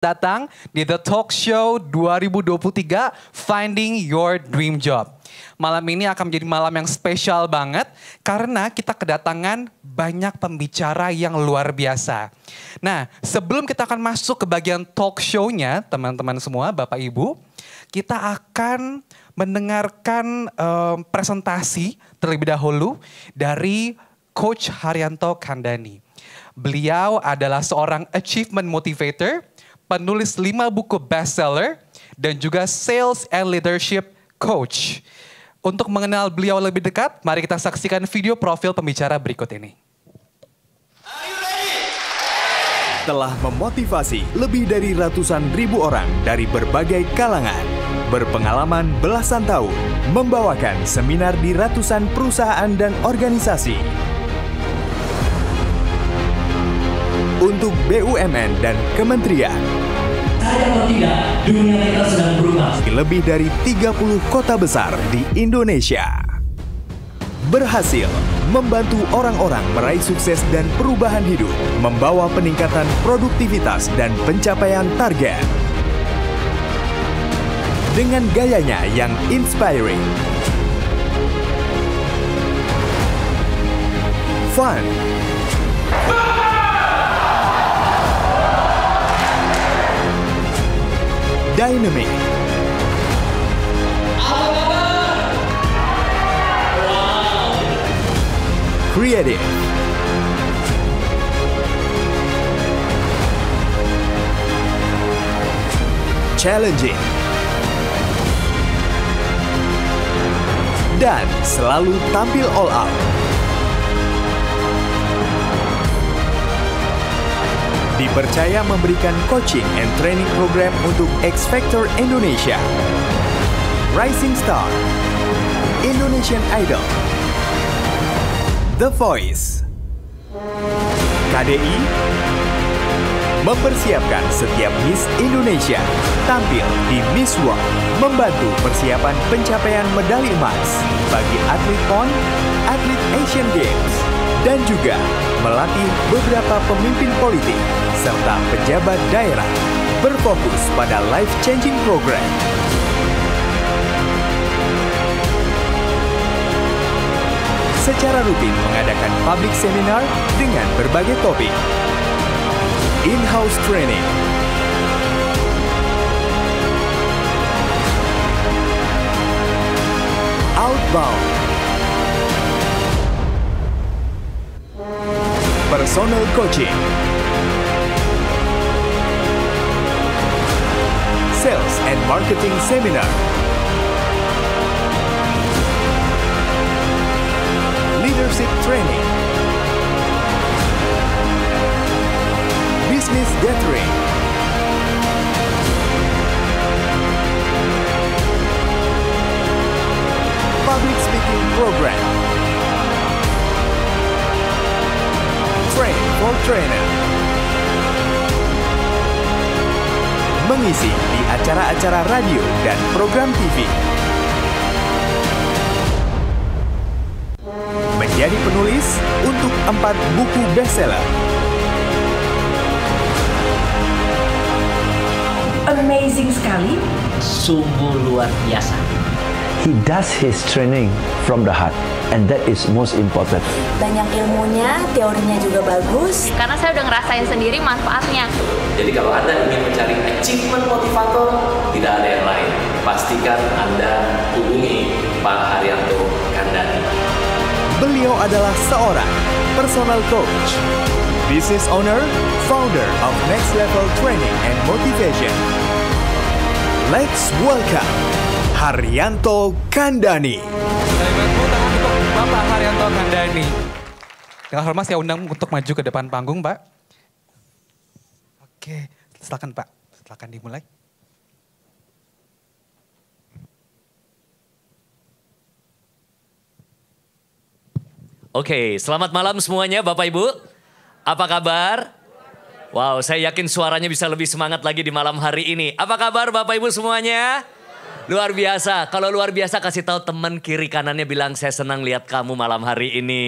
datang di The Talk Show 2023 Finding Your Dream Job. Malam ini akan menjadi malam yang spesial banget karena kita kedatangan banyak pembicara yang luar biasa. Nah, sebelum kita akan masuk ke bagian talk show-nya, teman-teman semua, Bapak Ibu, kita akan mendengarkan presentasi terlebih dahulu dari Coach Haryanto Kandhani. Beliau adalah seorang achievement motivator, penulis 5 buku bestseller, dan juga sales and leadership coach. Untuk mengenal beliau lebih dekat, mari kita saksikan video profil pembicara berikut ini. Telah memotivasi lebih dari ratusan ribu orang dari berbagai kalangan. Berpengalaman belasan tahun, membawakan seminar di ratusan perusahaan dan organisasi. Untuk BUMN dan kementerian. Saya atau tidak, dunia kita sedang berubah. Lebih dari 30 kota besar di Indonesia. Berhasil membantu orang-orang meraih sukses dan perubahan hidup, membawa peningkatan produktivitas dan pencapaian target. Dengan gayanya yang inspiring, fun, dynamic, creative, challenging, dan selalu tampil all out. Dipercaya memberikan coaching and training program untuk X Factor Indonesia, Rising Star, Indonesian Idol, The Voice. KDI mempersiapkan setiap Miss Indonesia tampil di Miss World, membantu persiapan pencapaian medali emas bagi atlet PON, atlet Asian Games, dan juga melatih beberapa pemimpin politik serta pejabat daerah berfokus pada life-changing program. Secara rutin mengadakan public seminar dengan berbagai topik. In-house training, outbound, personal coaching, sales and marketing seminar, leadership training, business gathering, public speaking program, train for trainer, mengisi di acara-acara radio dan program TV, menjadi penulis untuk 4 buku bestseller. Amazing sekali. Sungguh luar biasa. He does his training from the heart, and that is most important. Banyak ilmunya, teorinya juga bagus. Karena saya udah ngerasain sendiri manfaatnya. Jadi kalau Anda ingin mencari achievement motivator, tidak ada yang lain. Pastikan Anda hubungi Pak Haryanto Kandhani. Beliau adalah seorang personal coach, business owner, founder of Next Level Training and Motivation. Let's welcome Haryanto Kandhani. Saya bantu tangan untuk Bapak Haryanto Kandhani. Dengan hormat saya undang untuk maju ke depan panggung, Pak. Oke, silakan Pak. Silakan dimulai. Oke, selamat malam semuanya Bapak Ibu. Apa kabar? Wow, saya yakin suaranya bisa lebih semangat lagi di malam hari ini. Apa kabar Bapak Ibu semuanya? Luar biasa. Kalau luar biasa kasih tahu teman kiri kanannya bilang saya senang lihat kamu malam hari ini.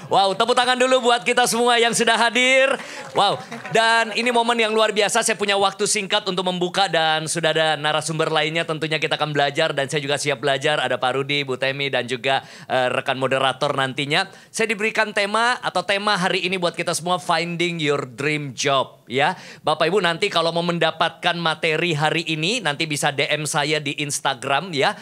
Wow, tepuk tangan dulu buat kita semua yang sudah hadir. Wow, dan ini momen yang luar biasa. Saya punya waktu singkat untuk membuka dan sudah ada narasumber lainnya. Tentunya kita akan belajar dan saya juga siap belajar. Ada Pak Rudi, Bu Temi dan juga rekan moderator nantinya. Saya diberikan tema hari ini buat kita semua, Finding Your Dream Job. Ya, Bapak Ibu nanti kalau mau mendapatkan materi hari ini nanti bisa DM saya di Instagram ya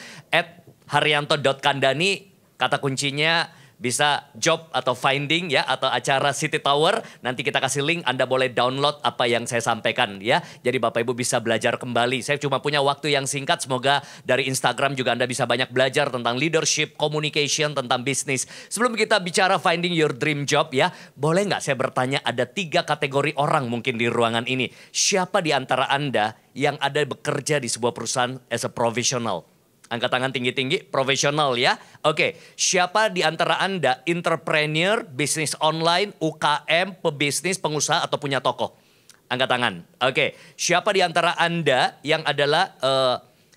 @haryanto.kandani, kata kuncinya bisa job atau finding ya atau acara City Tower. Nanti kita kasih link, Anda boleh download apa yang saya sampaikan ya. Jadi Bapak Ibu bisa belajar kembali. Saya cuma punya waktu yang singkat, semoga dari Instagram juga Anda bisa banyak belajar tentang leadership, communication, tentang bisnis. Sebelum kita bicara finding your dream job ya, boleh nggak saya bertanya, ada 3 kategori orang mungkin di ruangan ini. Siapa di antara Anda yang ada bekerja di sebuah perusahaan as a professional? Angkat tangan tinggi-tinggi, profesional ya. Oke, siapa di antara Anda entrepreneur, bisnis online, UKM, pebisnis, pengusaha atau punya toko? Angkat tangan. Oke, siapa di antara Anda yang adalah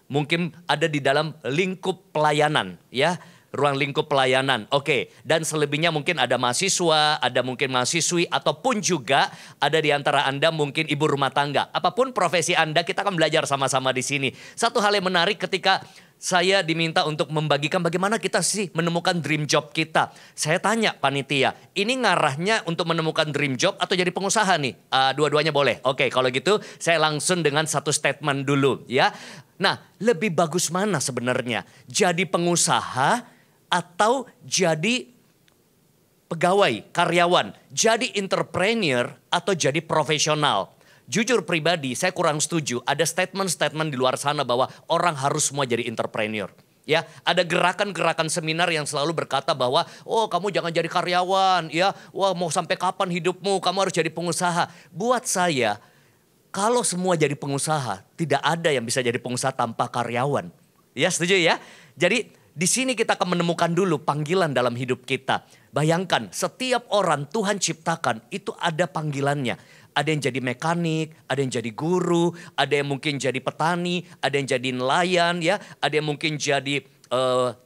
mungkin ada di dalam lingkup pelayanan ya? Ruang lingkup pelayanan. Oke, dan selebihnya mungkin ada mahasiswa, ada mungkin mahasiswi, ataupun juga ada di antara Anda mungkin ibu rumah tangga. Apapun profesi Anda, kita akan belajar sama-sama di sini. Satu hal yang menarik ketika saya diminta untuk membagikan bagaimana kita sih menemukan dream job kita. Saya tanya panitia, ini ngarahnya untuk menemukan dream job atau jadi pengusaha nih? Dua-duanya boleh. Oke, kalau gitu saya langsung dengan satu statement dulu ya. Nah, lebih bagus mana sebenarnya? Jadi pengusaha atau jadi pegawai, karyawan, jadi entrepreneur atau jadi profesional. Jujur pribadi, saya kurang setuju. Ada statement-statement di luar sana bahwa orang harus semua jadi entrepreneur. Ya, ada gerakan-gerakan seminar yang selalu berkata bahwa, oh kamu jangan jadi karyawan, ya, wah mau sampai kapan hidupmu, kamu harus jadi pengusaha. Buat saya, kalau semua jadi pengusaha, tidak ada yang bisa jadi pengusaha tanpa karyawan. Ya, setuju ya? Jadi di sini kita akan menemukan dulu panggilan dalam hidup kita. Bayangkan, setiap orang Tuhan ciptakan itu ada panggilannya. Ada yang jadi mekanik, ada yang jadi guru, ada yang mungkin jadi petani, ada yang jadi nelayan, ya, ada yang mungkin jadi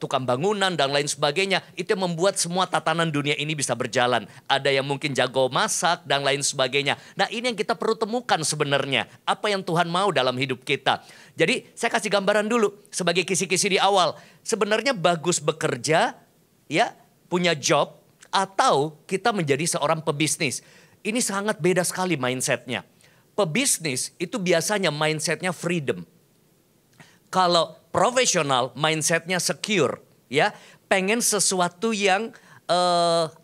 tukang bangunan dan lain sebagainya. Itu yang membuat semua tatanan dunia ini bisa berjalan. Ada yang mungkin jago masak dan lain sebagainya. Nah, ini yang kita perlu temukan sebenarnya. Apa yang Tuhan mau dalam hidup kita. Jadi saya kasih gambaran dulu sebagai kisi-kisi di awal. Sebenarnya bagus bekerja, ya, punya job, atau kita menjadi seorang pebisnis. Ini sangat beda sekali mindsetnya. Pebisnis itu biasanya mindsetnya freedom. Kalau profesional mindsetnya secure, ya, pengen sesuatu yang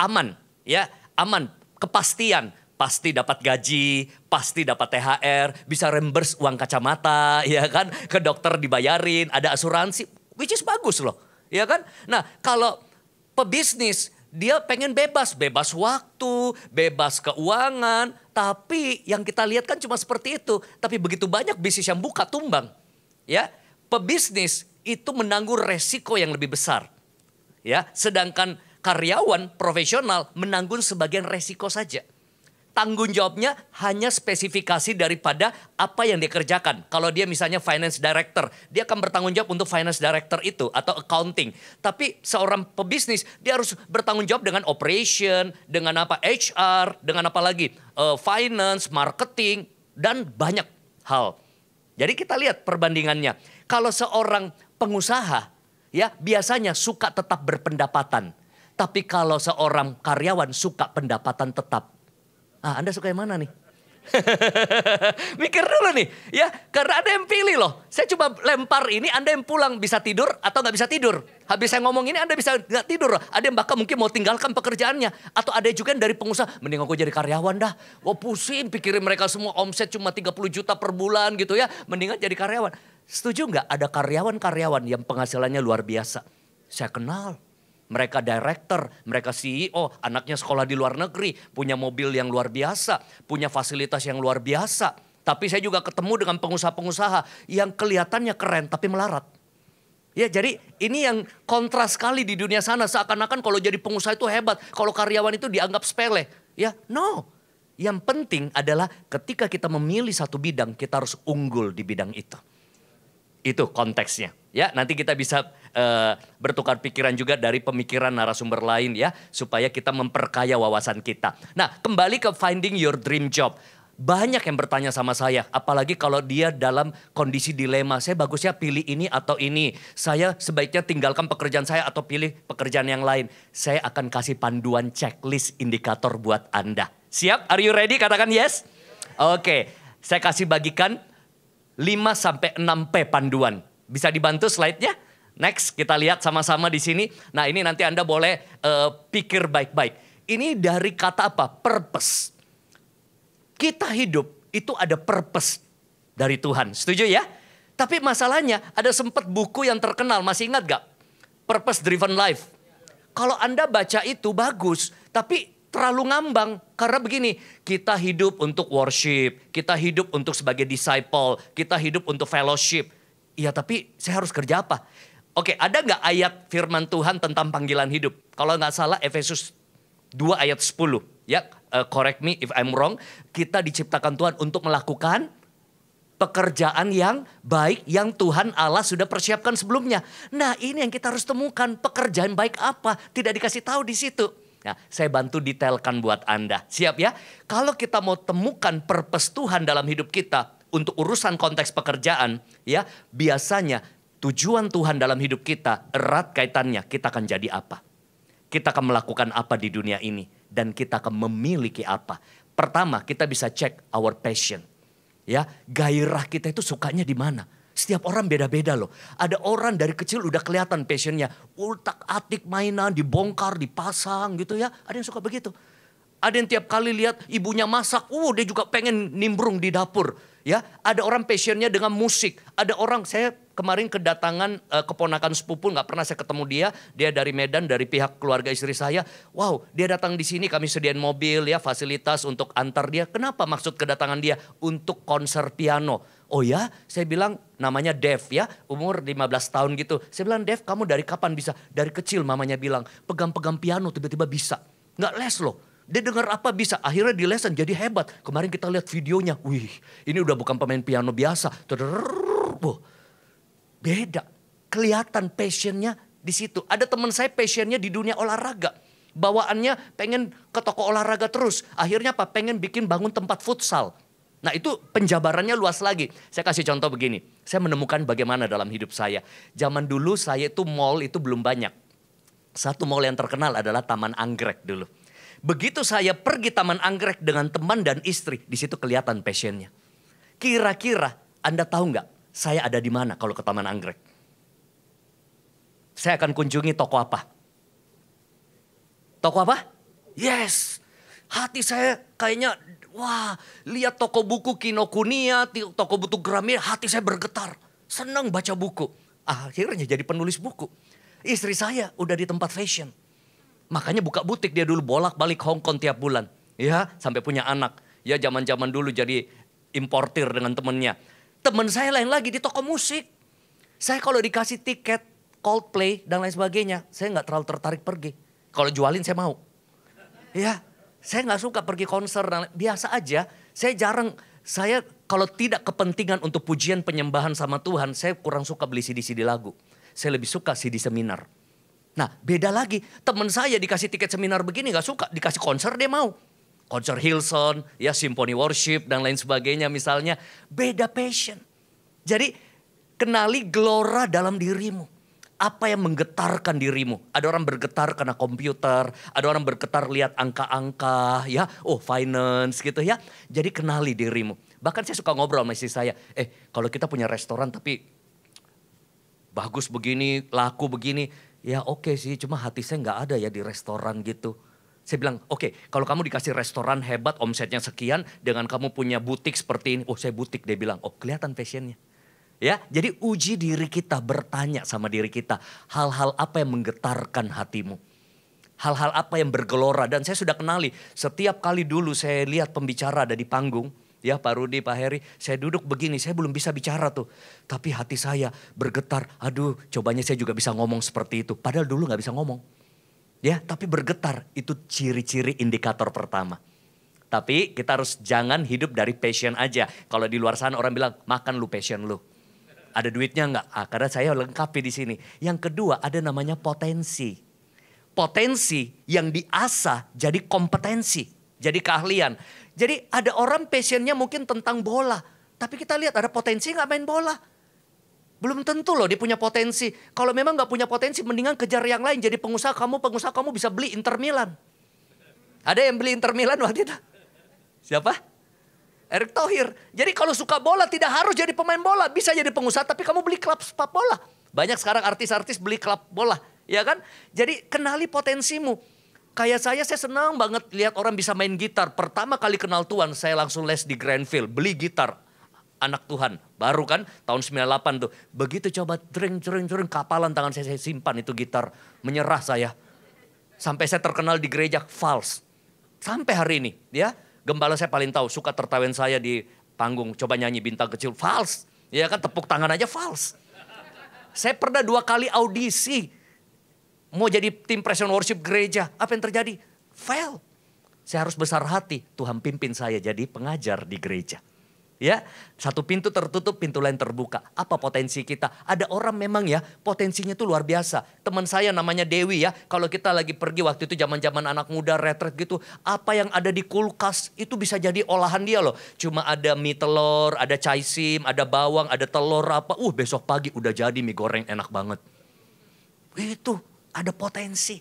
aman, ya, aman, kepastian, pasti dapat gaji, pasti dapat THR, bisa reimburse uang kacamata, ya kan, ke dokter dibayarin, ada asuransi, which is bagus loh, ya kan. Nah, kalau pebisnis dia pengen bebas, bebas waktu, bebas keuangan, tapi yang kita lihat kan cuma seperti itu. Tapi begitu banyak bisnis yang buka tumbang, ya. Pebisnis itu menanggung resiko yang lebih besar, ya. Sedangkan karyawan profesional menanggung sebagian resiko saja. Tanggung jawabnya hanya spesifikasi daripada apa yang dia kerjakan. Kalau dia misalnya finance director, dia akan bertanggung jawab untuk finance director itu atau accounting. Tapi seorang pebisnis dia harus bertanggung jawab dengan operation, dengan apa HR, dengan apa lagi finance, marketing dan banyak hal. Jadi kita lihat perbandingannya. Kalau seorang pengusaha, ya biasanya suka tetap berpendapatan. Tapi kalau seorang karyawan suka pendapatan tetap. Anda suka yang mana nih? Mikir dulu nih, ya, karena ada yang pilih loh. Saya coba lempar ini, Anda yang pulang bisa tidur atau nggak bisa tidur. Habis saya ngomong ini, Anda bisa nggak tidur. Ada yang bahkan mungkin mau tinggalkan pekerjaannya, atau ada juga yang dari pengusaha, mending aku jadi karyawan dah. Wah pusing, pikirin mereka semua omset cuma 30 juta per bulan gitu ya, mendingan jadi karyawan. Setuju nggak? Ada karyawan-karyawan yang penghasilannya luar biasa. Saya kenal. Mereka director, mereka CEO, anaknya sekolah di luar negeri, punya mobil yang luar biasa, punya fasilitas yang luar biasa. Tapi saya juga ketemu dengan pengusaha-pengusaha yang kelihatannya keren tapi melarat. Ya, jadi ini yang kontras sekali di dunia sana. Seakan-akan kalau jadi pengusaha itu hebat, kalau karyawan itu dianggap sepele. Ya, no. Yang penting adalah ketika kita memilih satu bidang, kita harus unggul di bidang itu. Itu konteksnya. Ya, nanti kita bisa bertukar pikiran juga dari pemikiran narasumber lain ya, supaya kita memperkaya wawasan kita. Nah, kembali ke finding your dream job. Banyak yang bertanya sama saya, apalagi kalau dia dalam kondisi dilema. Saya bagusnya pilih ini atau ini. Saya sebaiknya tinggalkan pekerjaan saya atau pilih pekerjaan yang lain. Saya akan kasih panduan checklist indikator buat Anda. Siap? Are you ready? Katakan yes. Oke, saya kasih bagikan 5-6 P panduan. Bisa dibantu slide-nya? Next, kita lihat sama-sama di sini. Nah, ini nanti Anda boleh pikir baik-baik. Ini dari kata apa? Purpose. Kita hidup itu ada purpose dari Tuhan. Setuju ya? Tapi masalahnya ada sempat buku yang terkenal. Masih ingat gak? Purpose Driven Life. Kalau Anda baca itu bagus. Tapi terlalu ngambang. Karena begini, kita hidup untuk worship. Kita hidup untuk sebagai disciple. Kita hidup untuk fellowship. Iya, tapi saya harus kerja apa? Oke, ada nggak ayat firman Tuhan tentang panggilan hidup? Kalau nggak salah Efesus 2 ayat 10. Ya, correct me if I'm wrong. Kita diciptakan Tuhan untuk melakukan pekerjaan yang baik yang Tuhan Allah sudah persiapkan sebelumnya. Nah, ini yang kita harus temukan. Pekerjaan baik apa? Tidak dikasih tahu di situ. Nah, saya bantu detailkan buat Anda. Siap ya? Kalau kita mau temukan purpose Tuhan dalam hidup kita untuk urusan konteks pekerjaan, ya, biasanya tujuan Tuhan dalam hidup kita erat kaitannya kita akan jadi apa. Kita akan melakukan apa di dunia ini. Dan kita akan memiliki apa. Pertama, kita bisa cek our passion. Ya, gairah kita itu sukanya di mana. Setiap orang beda-beda loh. Ada orang dari kecil udah kelihatan passionnya. Utak-atik mainan, dibongkar, dipasang gitu ya. Ada yang suka begitu. Ada yang tiap kali lihat ibunya masak, dia juga pengen nimbrung di dapur. Ya, ada orang passionnya dengan musik. Ada orang, saya kemarin kedatangan keponakan sepupu, nggak pernah saya ketemu dia. Dia dari Medan, dari pihak keluarga istri saya. Wow, dia datang di sini, kami sediain mobil ya, fasilitas untuk antar dia. Kenapa maksud kedatangan dia? Untuk konser piano. Oh ya, saya bilang namanya Dev ya, umur 15 tahun gitu. Saya bilang, Dev, kamu dari kapan bisa? Dari kecil mamanya bilang, pegang-pegang piano tiba-tiba bisa. Nggak les loh. Dia dengar apa bisa, akhirnya di lesson jadi hebat. Kemarin kita lihat videonya, wih ini udah bukan pemain piano biasa. Beda, kelihatan passionnya di situ. Ada teman saya passionnya di dunia olahraga. Bawaannya pengen ke toko olahraga terus. Akhirnya apa? Pengen bikin bangun tempat futsal. Nah itu penjabarannya luas lagi. Saya kasih contoh begini. Saya menemukan bagaimana dalam hidup saya. Zaman dulu saya itu mall itu belum banyak. Satu mall yang terkenal adalah Taman Anggrek dulu. Begitu saya pergi Taman Anggrek dengan teman dan istri, di situ kelihatan passionnya. Kira-kira Anda tahu nggak saya ada di mana kalau ke Taman Anggrek? Saya akan kunjungi toko apa? Toko apa? Yes. Hati saya kayaknya, wah, lihat toko buku Kinokuniya, toko buku Gramedia, hati saya bergetar. Senang baca buku. Akhirnya jadi penulis buku. Istri saya udah di tempat fashion. Makanya buka butik dia dulu bolak-balik Hong Kong tiap bulan. Ya, sampai punya anak. Ya, zaman-zaman dulu jadi importir dengan temennya. Temen saya lain lagi di toko musik. Saya kalau dikasih tiket Coldplay dan lain sebagainya, saya nggak terlalu tertarik pergi. Kalau jualin saya mau. Ya, saya nggak suka pergi konser. Biasa aja. Saya kalau tidak kepentingan untuk pujian penyembahan sama Tuhan, saya kurang suka beli CD-CD lagu. Saya lebih suka CD seminar. Nah beda lagi, teman saya dikasih tiket seminar begini gak suka, dikasih konser dia mau. Konser Hillsong, ya Symphony Worship dan lain sebagainya misalnya. Beda passion. Jadi kenali gelora dalam dirimu. Apa yang menggetarkan dirimu? Ada orang bergetar karena komputer, ada orang bergetar lihat angka-angka, ya, finance gitu ya. Jadi kenali dirimu. Bahkan saya suka ngobrol sama istri saya, kalau kita punya restoran tapi bagus begini, laku begini. Ya oke sih, cuma hati saya nggak ada ya di restoran gitu. Saya bilang, oke, kalau kamu dikasih restoran hebat, omsetnya sekian, dengan kamu punya butik seperti ini. Oh saya butik, dia bilang, kelihatan passionnya. Ya, jadi uji diri kita, bertanya sama diri kita, hal-hal apa yang menggetarkan hatimu. Hal-hal apa yang bergelora, dan saya sudah kenali. Setiap kali dulu saya lihat pembicara ada di panggung, ya Pak Rudi, Pak Heri, saya duduk begini, saya belum bisa bicara tuh. Tapi hati saya bergetar, aduh cobanya saya juga bisa ngomong seperti itu. Padahal dulu gak bisa ngomong. Ya, tapi bergetar, itu ciri-ciri indikator pertama. Tapi kita harus jangan hidup dari passion aja. Kalau di luar sana orang bilang, makan lu passion lu. Ada duitnya nggak? Karena saya lengkapi di sini. Yang kedua ada namanya potensi. Potensi yang diasah jadi kompetensi, jadi keahlian. Jadi ada orang passionnya mungkin tentang bola. Tapi kita lihat ada potensi nggak main bola. Belum tentu loh dia punya potensi. Kalau memang nggak punya potensi mendingan kejar yang lain. Jadi pengusaha kamu bisa beli Inter Milan. Ada yang beli Inter Milan waktu itu? Siapa? Erick Thohir. Jadi kalau suka bola tidak harus jadi pemain bola. Bisa jadi pengusaha tapi kamu beli klub sepak bola. Banyak sekarang artis-artis beli klub bola. Ya kan? Jadi kenali potensimu. Kayak saya senang banget lihat orang bisa main gitar. Pertama kali kenal Tuhan saya langsung les di Grandville. Beli gitar. Anak Tuhan. Baru kan tahun 98 tuh. Begitu coba jering kapalan tangan saya simpan itu gitar. Menyerah saya. Sampai saya terkenal di gereja fals. Sampai hari ini ya. Gembala saya paling tahu suka tertawain saya di panggung. Coba nyanyi bintang kecil fals. Ya kan tepuk tangan aja fals. Saya pernah 2 kali audisi. Mau jadi tim praise and worship gereja. Apa yang terjadi? Fail. Saya harus besar hati. Tuhan pimpin saya jadi pengajar di gereja. Ya, satu pintu tertutup, pintu lain terbuka. Apa potensi kita? Ada orang memang ya potensinya itu luar biasa. Teman saya namanya Dewi ya. Kalau kita lagi pergi waktu itu zaman-zaman anak muda retret gitu. Apa yang ada di kulkas itu bisa jadi olahan dia loh. Cuma ada mie telur, ada caisim, ada bawang, ada telur apa. Besok pagi udah jadi mie goreng enak banget. Itu ada potensi.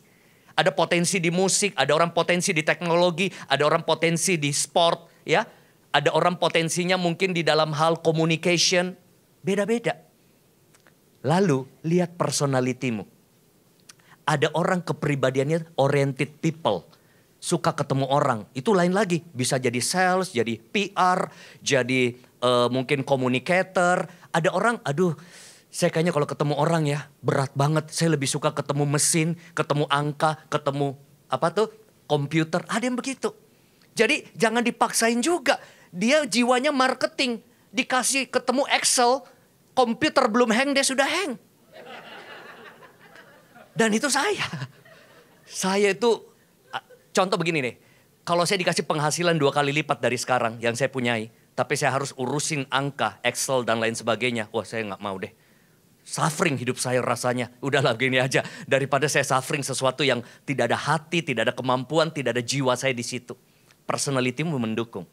Ada potensi di musik, ada orang potensi di teknologi, ada orang potensi di sport ya. Ada orang potensinya mungkin di dalam hal communication. Beda-beda. Lalu lihat personalitimu. Ada orang kepribadiannya oriented people. Suka ketemu orang. Itu lain lagi. Bisa jadi sales, jadi PR, jadi mungkin communicator. Ada orang, saya kayaknya kalau ketemu orang ya berat banget. Saya lebih suka ketemu mesin, ketemu angka, ketemu komputer. Ada yang begitu. Jadi jangan dipaksain juga. Dia jiwanya marketing. Dikasih ketemu Excel, komputer belum hang, dia sudah hang. Dan itu saya. Saya itu, contoh begini nih. Kalau saya dikasih penghasilan 2 kali lipat dari sekarang yang saya punyai. Tapi saya harus urusin angka, Excel dan lain sebagainya. Wah saya gak mau deh. Suffering hidup saya rasanya. Udahlah gini aja. Daripada saya suffering sesuatu yang tidak ada hati, tidak ada kemampuan, tidak ada jiwa saya di situ. Personalitimu mendukung.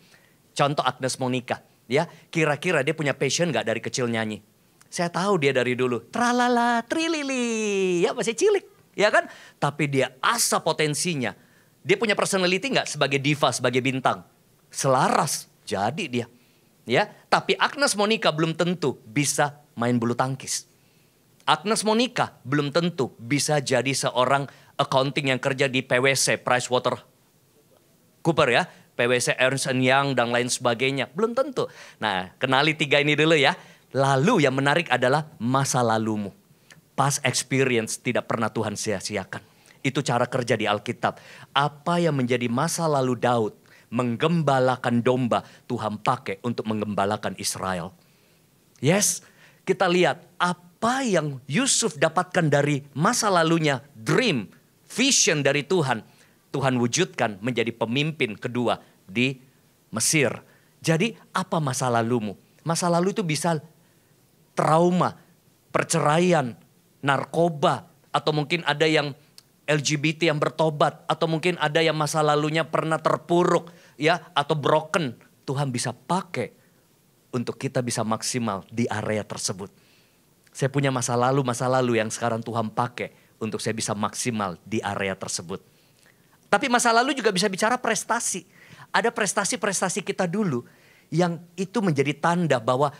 Contoh Agnes Monica, ya kira-kira dia punya passion gak dari kecil nyanyi? Saya tahu dia dari dulu, tralala, trilili, ya masih cilik, ya kan? Tapi dia asah potensinya. Dia punya personality gak sebagai diva, sebagai bintang? Selaras, jadi dia. Ya, tapi Agnes Monica belum tentu bisa main bulu tangkis. Agnes Monica belum tentu bisa jadi seorang accounting yang kerja di PwC, PricewaterhouseCoopers ya. PwC, Ernst & Young dan lain sebagainya. Belum tentu. Nah, kenali 3 ini dulu ya. Lalu yang menarik adalah masa lalumu. Past experience tidak pernah Tuhan sia-siakan. Itu cara kerja di Alkitab. Apa yang menjadi masa lalu Daud menggembalakan domba, Tuhan pakai untuk menggembalakan Israel. Yes, kita lihat apa yang Yusuf dapatkan dari masa lalunya, dream, vision dari Tuhan. Tuhan wujudkan menjadi pemimpin kedua di Mesir. Jadi apa masa lalumu? Masa lalu itu bisa trauma, perceraian, narkoba, atau mungkin ada yang LGBT yang bertobat, atau mungkin ada yang masa lalunya pernah terpuruk, ya, atau broken. Tuhan bisa pakai untuk kita bisa maksimal di area tersebut. Saya punya masa lalu yang sekarang Tuhan pakai untuk saya bisa maksimal di area tersebut. Tapi masa lalu juga bisa bicara prestasi. Ada prestasi-prestasi kita dulu yang itu menjadi tanda bahwa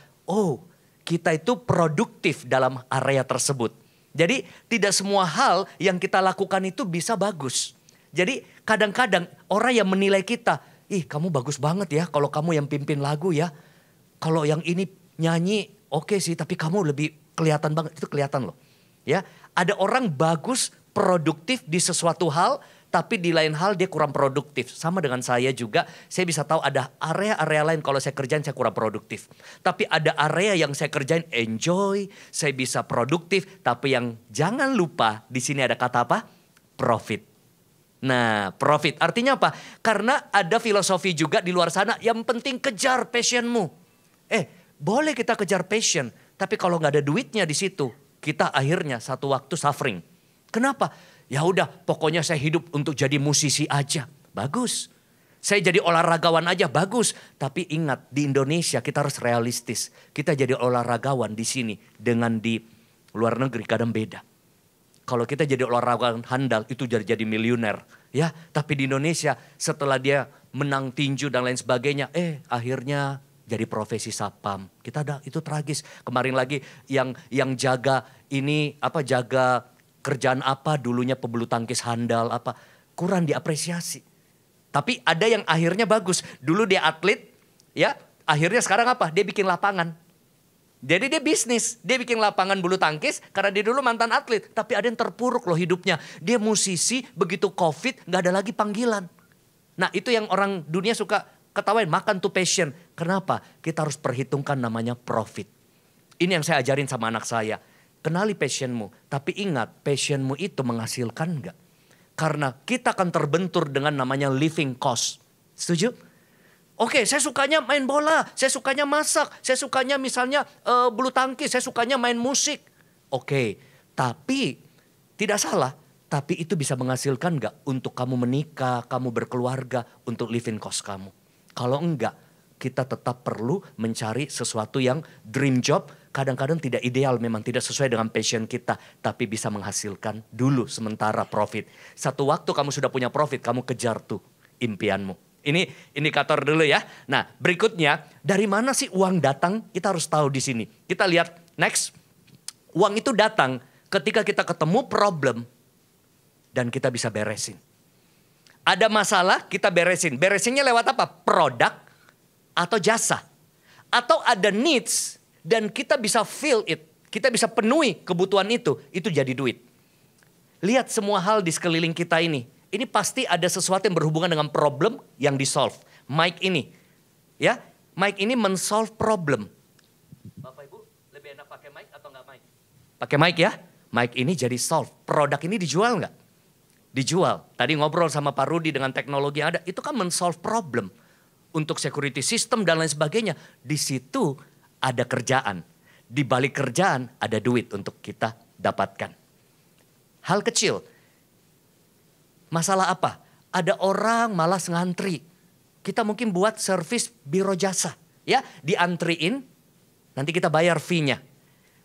kita itu produktif dalam area tersebut. Jadi tidak semua hal yang kita lakukan itu bisa bagus. Jadi kadang-kadang orang yang menilai kita, kamu bagus banget ya kalau kamu yang pimpin lagu ya. Kalau yang ini nyanyi oke sih tapi kamu lebih kelihatan banget. Itu kelihatan loh. Ya, ada orang bagus, produktif di sesuatu hal. Tapi di lain hal dia kurang produktif. Sama dengan saya juga, saya bisa tahu ada area-area lain kalau saya kerjain saya kurang produktif. Tapi ada area yang saya kerjain enjoy, saya bisa produktif. Tapi yang jangan lupa di sini ada kata apa? Profit. Nah, profit artinya apa? Karena ada filosofi juga di luar sana yang penting kejar passionmu. Boleh kita kejar passion, Tapi kalau nggak ada duitnya di situ, kita akhirnya satu waktu suffering. Kenapa? Ya udah, pokoknya saya hidup untuk jadi musisi aja. Bagus. Saya jadi olahragawan aja, bagus. Tapi ingat, di Indonesia kita harus realistis. Kita jadi olahragawan di sini dengan di luar negeri kadang beda. Kalau kita jadi olahragawan handal itu jadi miliuner, ya. Tapi di Indonesia setelah dia menang tinju dan lain sebagainya, akhirnya jadi profesi sapam. Kita ada, itu tragis. Kemarin lagi yang jaga ini jaga kerjaan apa dulunya pebulu tangkis handal apa kurang diapresiasi. Tapi ada yang akhirnya bagus. Dulu dia atlet, ya. Akhirnya sekarang apa? Dia bikin lapangan. Jadi dia bisnis, dia bikin lapangan bulu tangkis karena dia dulu mantan atlet. Tapi ada yang terpuruk loh hidupnya. Dia musisi, begitu COVID gak ada lagi panggilan. Nah itu yang orang dunia suka ketawain, makan tuh passion. Kenapa? Kita harus perhitungkan namanya profit. Ini yang saya ajarin sama anak saya. Kenali passionmu, tapi ingat passionmu itu menghasilkan gak? Karena kita akan terbentur dengan namanya living cost. Setuju? Oke, saya sukanya main bola, saya sukanya masak, saya sukanya misalnya bulu tangkis, saya sukanya main musik. Oke, tapi tidak salah, tapi itu bisa menghasilkan enggak untuk kamu menikah, kamu berkeluarga, untuk living cost kamu. Kalau enggak, kita tetap perlu mencari sesuatu yang dream job, kadang-kadang tidak ideal, memang tidak sesuai dengan passion kita, tapi bisa menghasilkan dulu sementara profit. Satu waktu kamu sudah punya profit, kamu kejar tuh impianmu. Ini indikator dulu ya. Nah, berikutnya dari mana sih uang datang? Kita harus tahu di sini. Kita lihat next. Uang itu datang ketika kita ketemu problem dan kita bisa beresin. Ada masalah, kita beresin. Beresinnya lewat apa? Produk atau jasa. Atau ada needs dan kita bisa fill it. Kita bisa penuhi kebutuhan itu jadi duit. Lihat semua hal di sekeliling kita ini. Ini pasti ada sesuatu yang berhubungan dengan problem yang di-solve. Mike ini, ya, Mike ini men-solve problem. Bapak Ibu, lebih enak pakai mic atau nggak mic? Pakai mic ya. Mic ini jadi solve. Produk ini dijual nggak? Dijual. Tadi ngobrol sama Pak Rudi dengan teknologi yang ada, itu kan men-solve problem. Untuk security system dan lain sebagainya. Di situ ada kerjaan. Di balik kerjaan ada duit untuk kita dapatkan. Hal kecil. Masalah apa? Ada orang malas ngantri. Kita mungkin buat servis biro jasa. Ya, diantriin, nanti kita bayar fee-nya.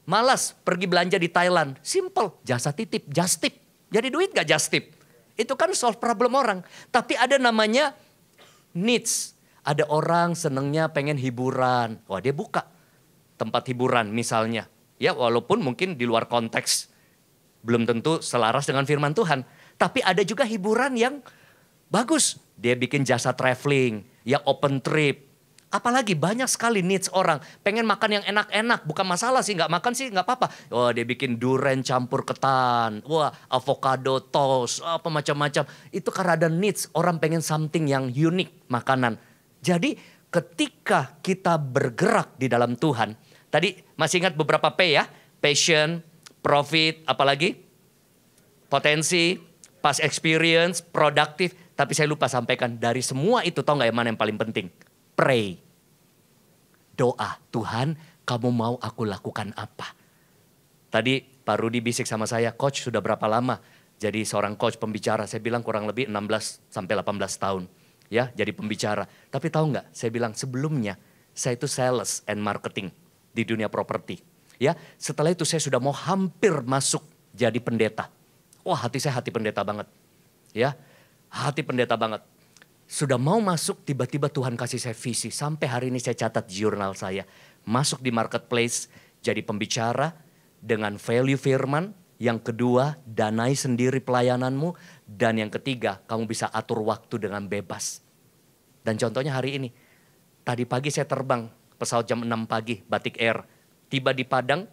Malas pergi belanja di Thailand. Simple, jasa titip, just tip. Jadi duit gak just tip? Itu kan solve problem orang. Tapi ada namanya needs. Ada orang senengnya pengen hiburan. Wah, dia buka tempat hiburan misalnya. Ya, walaupun mungkin di luar konteks. Belum tentu selaras dengan firman Tuhan. Tapi ada juga hiburan yang bagus. Dia bikin jasa traveling, ya open trip. Apalagi banyak sekali needs orang. Pengen makan yang enak-enak, bukan masalah sih. Gak makan sih gak apa-apa. Wah, dia bikin durian campur ketan. Wah, avocado toast, apa macam-macam. Itu karena ada needs, orang pengen something yang unik makanan. Jadi ketika kita bergerak di dalam Tuhan. Tadi masih ingat beberapa P ya. Passion, profit, apalagi? Potensi. Past experience, produktif. Tapi saya lupa sampaikan dari semua itu, tahu gak yang mana yang paling penting? Pray. Doa, Tuhan kamu mau aku lakukan apa? Tadi Pak Rudi bisik sama saya, coach sudah berapa lama jadi seorang coach pembicara? Saya bilang kurang lebih 16 sampai 18 tahun. Ya, jadi pembicara. Tapi tahu gak, saya bilang sebelumnya saya itu sales and marketing di dunia properti. Ya, setelah itu saya sudah mau hampir masuk jadi pendeta. Wah, hati saya hati pendeta banget. Ya, hati pendeta banget. Sudah mau masuk, tiba-tiba Tuhan kasih saya visi. Sampai hari ini saya catat di jurnal saya. Masuk di marketplace, jadi pembicara dengan value firman. Yang kedua, danai sendiri pelayananmu. Dan yang ketiga, kamu bisa atur waktu dengan bebas. Dan contohnya hari ini. Tadi pagi saya terbang, pesawat jam 6 pagi, Batik Air. Tiba di Padang,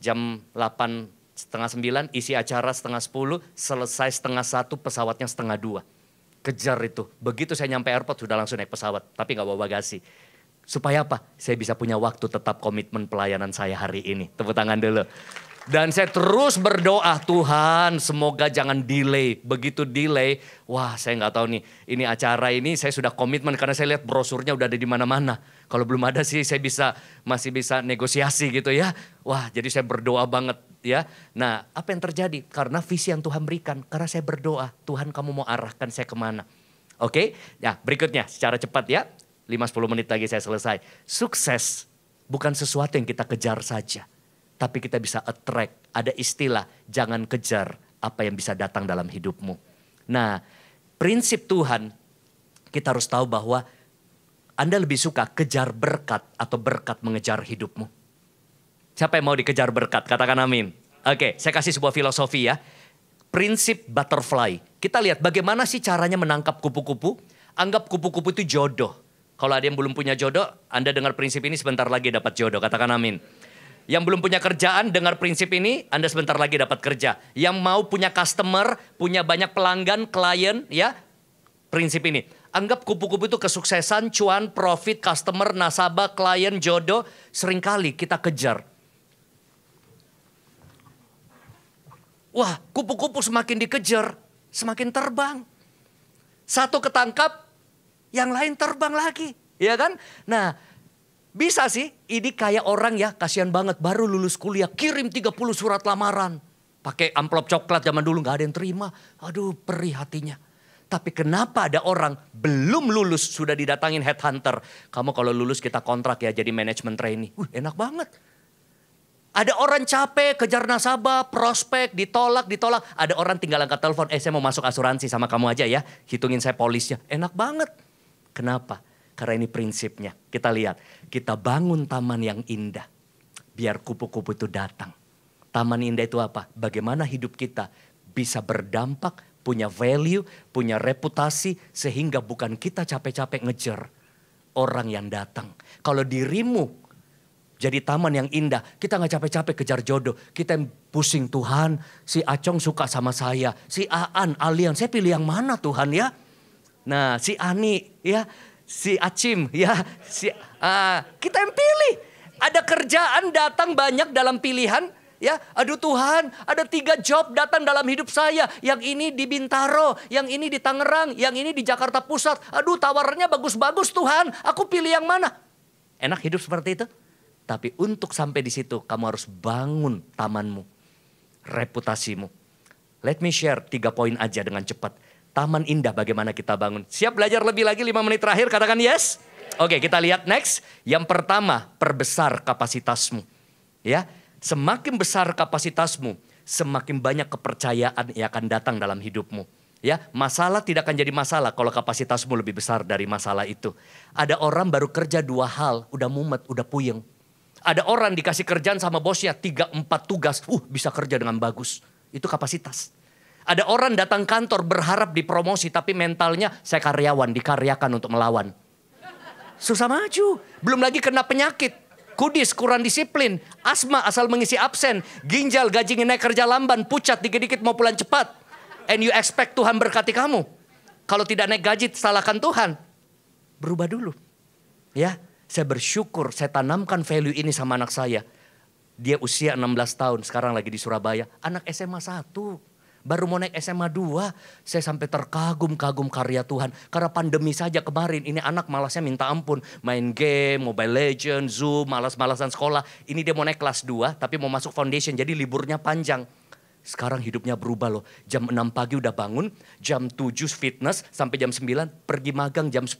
jam 8:30, isi acara 9:30, selesai 1:30, pesawatnya 1:30. Kejar itu. Begitu saya nyampe airport sudah langsung naik pesawat. Tapi gak bawa bagasi. Supaya apa? Saya bisa punya waktu tetap komitmen pelayanan saya hari ini. Tepuk tangan dulu. Dan saya terus berdoa, Tuhan semoga jangan delay. Begitu delay, wah saya gak tahu nih. Ini acara ini saya sudah komitmen karena saya lihat brosurnya udah ada di mana-mana. Kalau belum ada sih saya masih bisa negosiasi gitu ya. Wah, jadi saya berdoa banget ya. Nah, apa yang terjadi? Karena visi yang Tuhan berikan, karena saya berdoa, Tuhan kamu mau arahkan saya kemana? Oke, ya berikutnya secara cepat ya. 5-10 menit lagi saya selesai. Sukses bukan sesuatu yang kita kejar saja. Tapi kita bisa attract. Ada istilah, jangan kejar apa yang bisa datang dalam hidupmu. Nah, prinsip Tuhan, kita harus tahu bahwa Anda lebih suka kejar berkat atau berkat mengejar hidupmu. Siapa yang mau dikejar berkat? Katakan amin. Oke, saya kasih sebuah filosofi ya. Prinsip butterfly. Kita lihat bagaimana sih caranya menangkap kupu-kupu. Anggap kupu-kupu itu jodoh. Kalau ada yang belum punya jodoh, Anda dengar prinsip ini sebentar lagi dapat jodoh. Katakan amin. Yang belum punya kerjaan, dengar prinsip ini, Anda sebentar lagi dapat kerja. Yang mau punya customer, punya banyak pelanggan, klien, ya, prinsip ini. Anggap kupu-kupu itu kesuksesan, cuan, profit, customer, nasabah, klien, jodoh. Seringkali kita kejar. Wah, kupu-kupu semakin dikejar, semakin terbang. Satu ketangkap, yang lain terbang lagi. Ya kan? Nah, bisa sih, ini kayak orang ya, kasihan banget, baru lulus kuliah, kirim 30 surat lamaran. Pakai amplop coklat zaman dulu, gak ada yang terima. Aduh, perih hatinya. Tapi kenapa ada orang belum lulus sudah didatangin headhunter. Kamu kalau lulus kita kontrak ya jadi manajemen trainee. Enak banget. Ada orang capek kejar nasabah, prospek, ditolak. Ada orang tinggal angkat telepon, saya mau masuk asuransi sama kamu aja ya. Hitungin saya polisnya. Enak banget. Kenapa? Karena ini prinsipnya. Kita lihat, kita bangun taman yang indah. Biar kupu-kupu itu datang. Taman indah itu apa? Bagaimana hidup kita bisa berdampak, punya value, punya reputasi, sehingga bukan kita capek-capek ngejar orang yang datang. Kalau dirimu jadi taman yang indah, kita gak capek-capek kejar jodoh. Kita yang pusing, Tuhan, si Acong suka sama saya, si Aan, Alian, saya pilih yang mana Tuhan ya? Nah, si Ani ya, si Acim ya, kita yang pilih. Ada kerjaan datang banyak dalam pilihan. Ya, aduh Tuhan, ada 3 job datang dalam hidup saya. Yang ini di Bintaro, yang ini di Tangerang, yang ini di Jakarta Pusat. Aduh, tawarannya bagus-bagus Tuhan. Aku pilih yang mana? Enak hidup seperti itu? Tapi untuk sampai di situ, kamu harus bangun tamanmu, reputasimu. Let me share 3 poin aja dengan cepat. Taman indah bagaimana kita bangun. Siap belajar lebih lagi 5 menit terakhir? Katakan yes. Oke, kita lihat next. Yang pertama, perbesar kapasitasmu. Ya. Semakin besar kapasitasmu, semakin banyak kepercayaan yang akan datang dalam hidupmu. Ya, masalah tidak akan jadi masalah kalau kapasitasmu lebih besar dari masalah itu. Ada orang baru kerja 2 hal, udah mumet, udah puyeng. Ada orang dikasih kerjaan sama bosnya 3-4 tugas, bisa kerja dengan bagus. Itu kapasitas. Ada orang datang kantor berharap dipromosi, tapi mentalnya saya karyawan, dikaryakan untuk melawan. Susah maju, belum lagi kena penyakit. Kudis, kurang disiplin, asma asal mengisi absen, ginjal, gajinya naik kerja lamban, pucat, dikit-dikit mau pulang cepat. And you expect Tuhan berkati kamu. Kalau tidak naik gaji, salahkan Tuhan. Berubah dulu. Ya, saya bersyukur saya tanamkan value ini sama anak saya. Dia usia 16 tahun, sekarang lagi di Surabaya. Anak SMA 1. Baru mau naik SMA 2, saya sampai terkagum-kagum karya Tuhan. Karena pandemi saja kemarin, ini anak malasnya minta ampun. Main game, Mobile Legends, Zoom, malas-malasan sekolah. Ini dia mau naik kelas 2, tapi mau masuk foundation, jadi liburnya panjang. Sekarang hidupnya berubah loh. Jam 6 pagi udah bangun, jam 7 fitness, sampai jam 9 pergi magang jam 10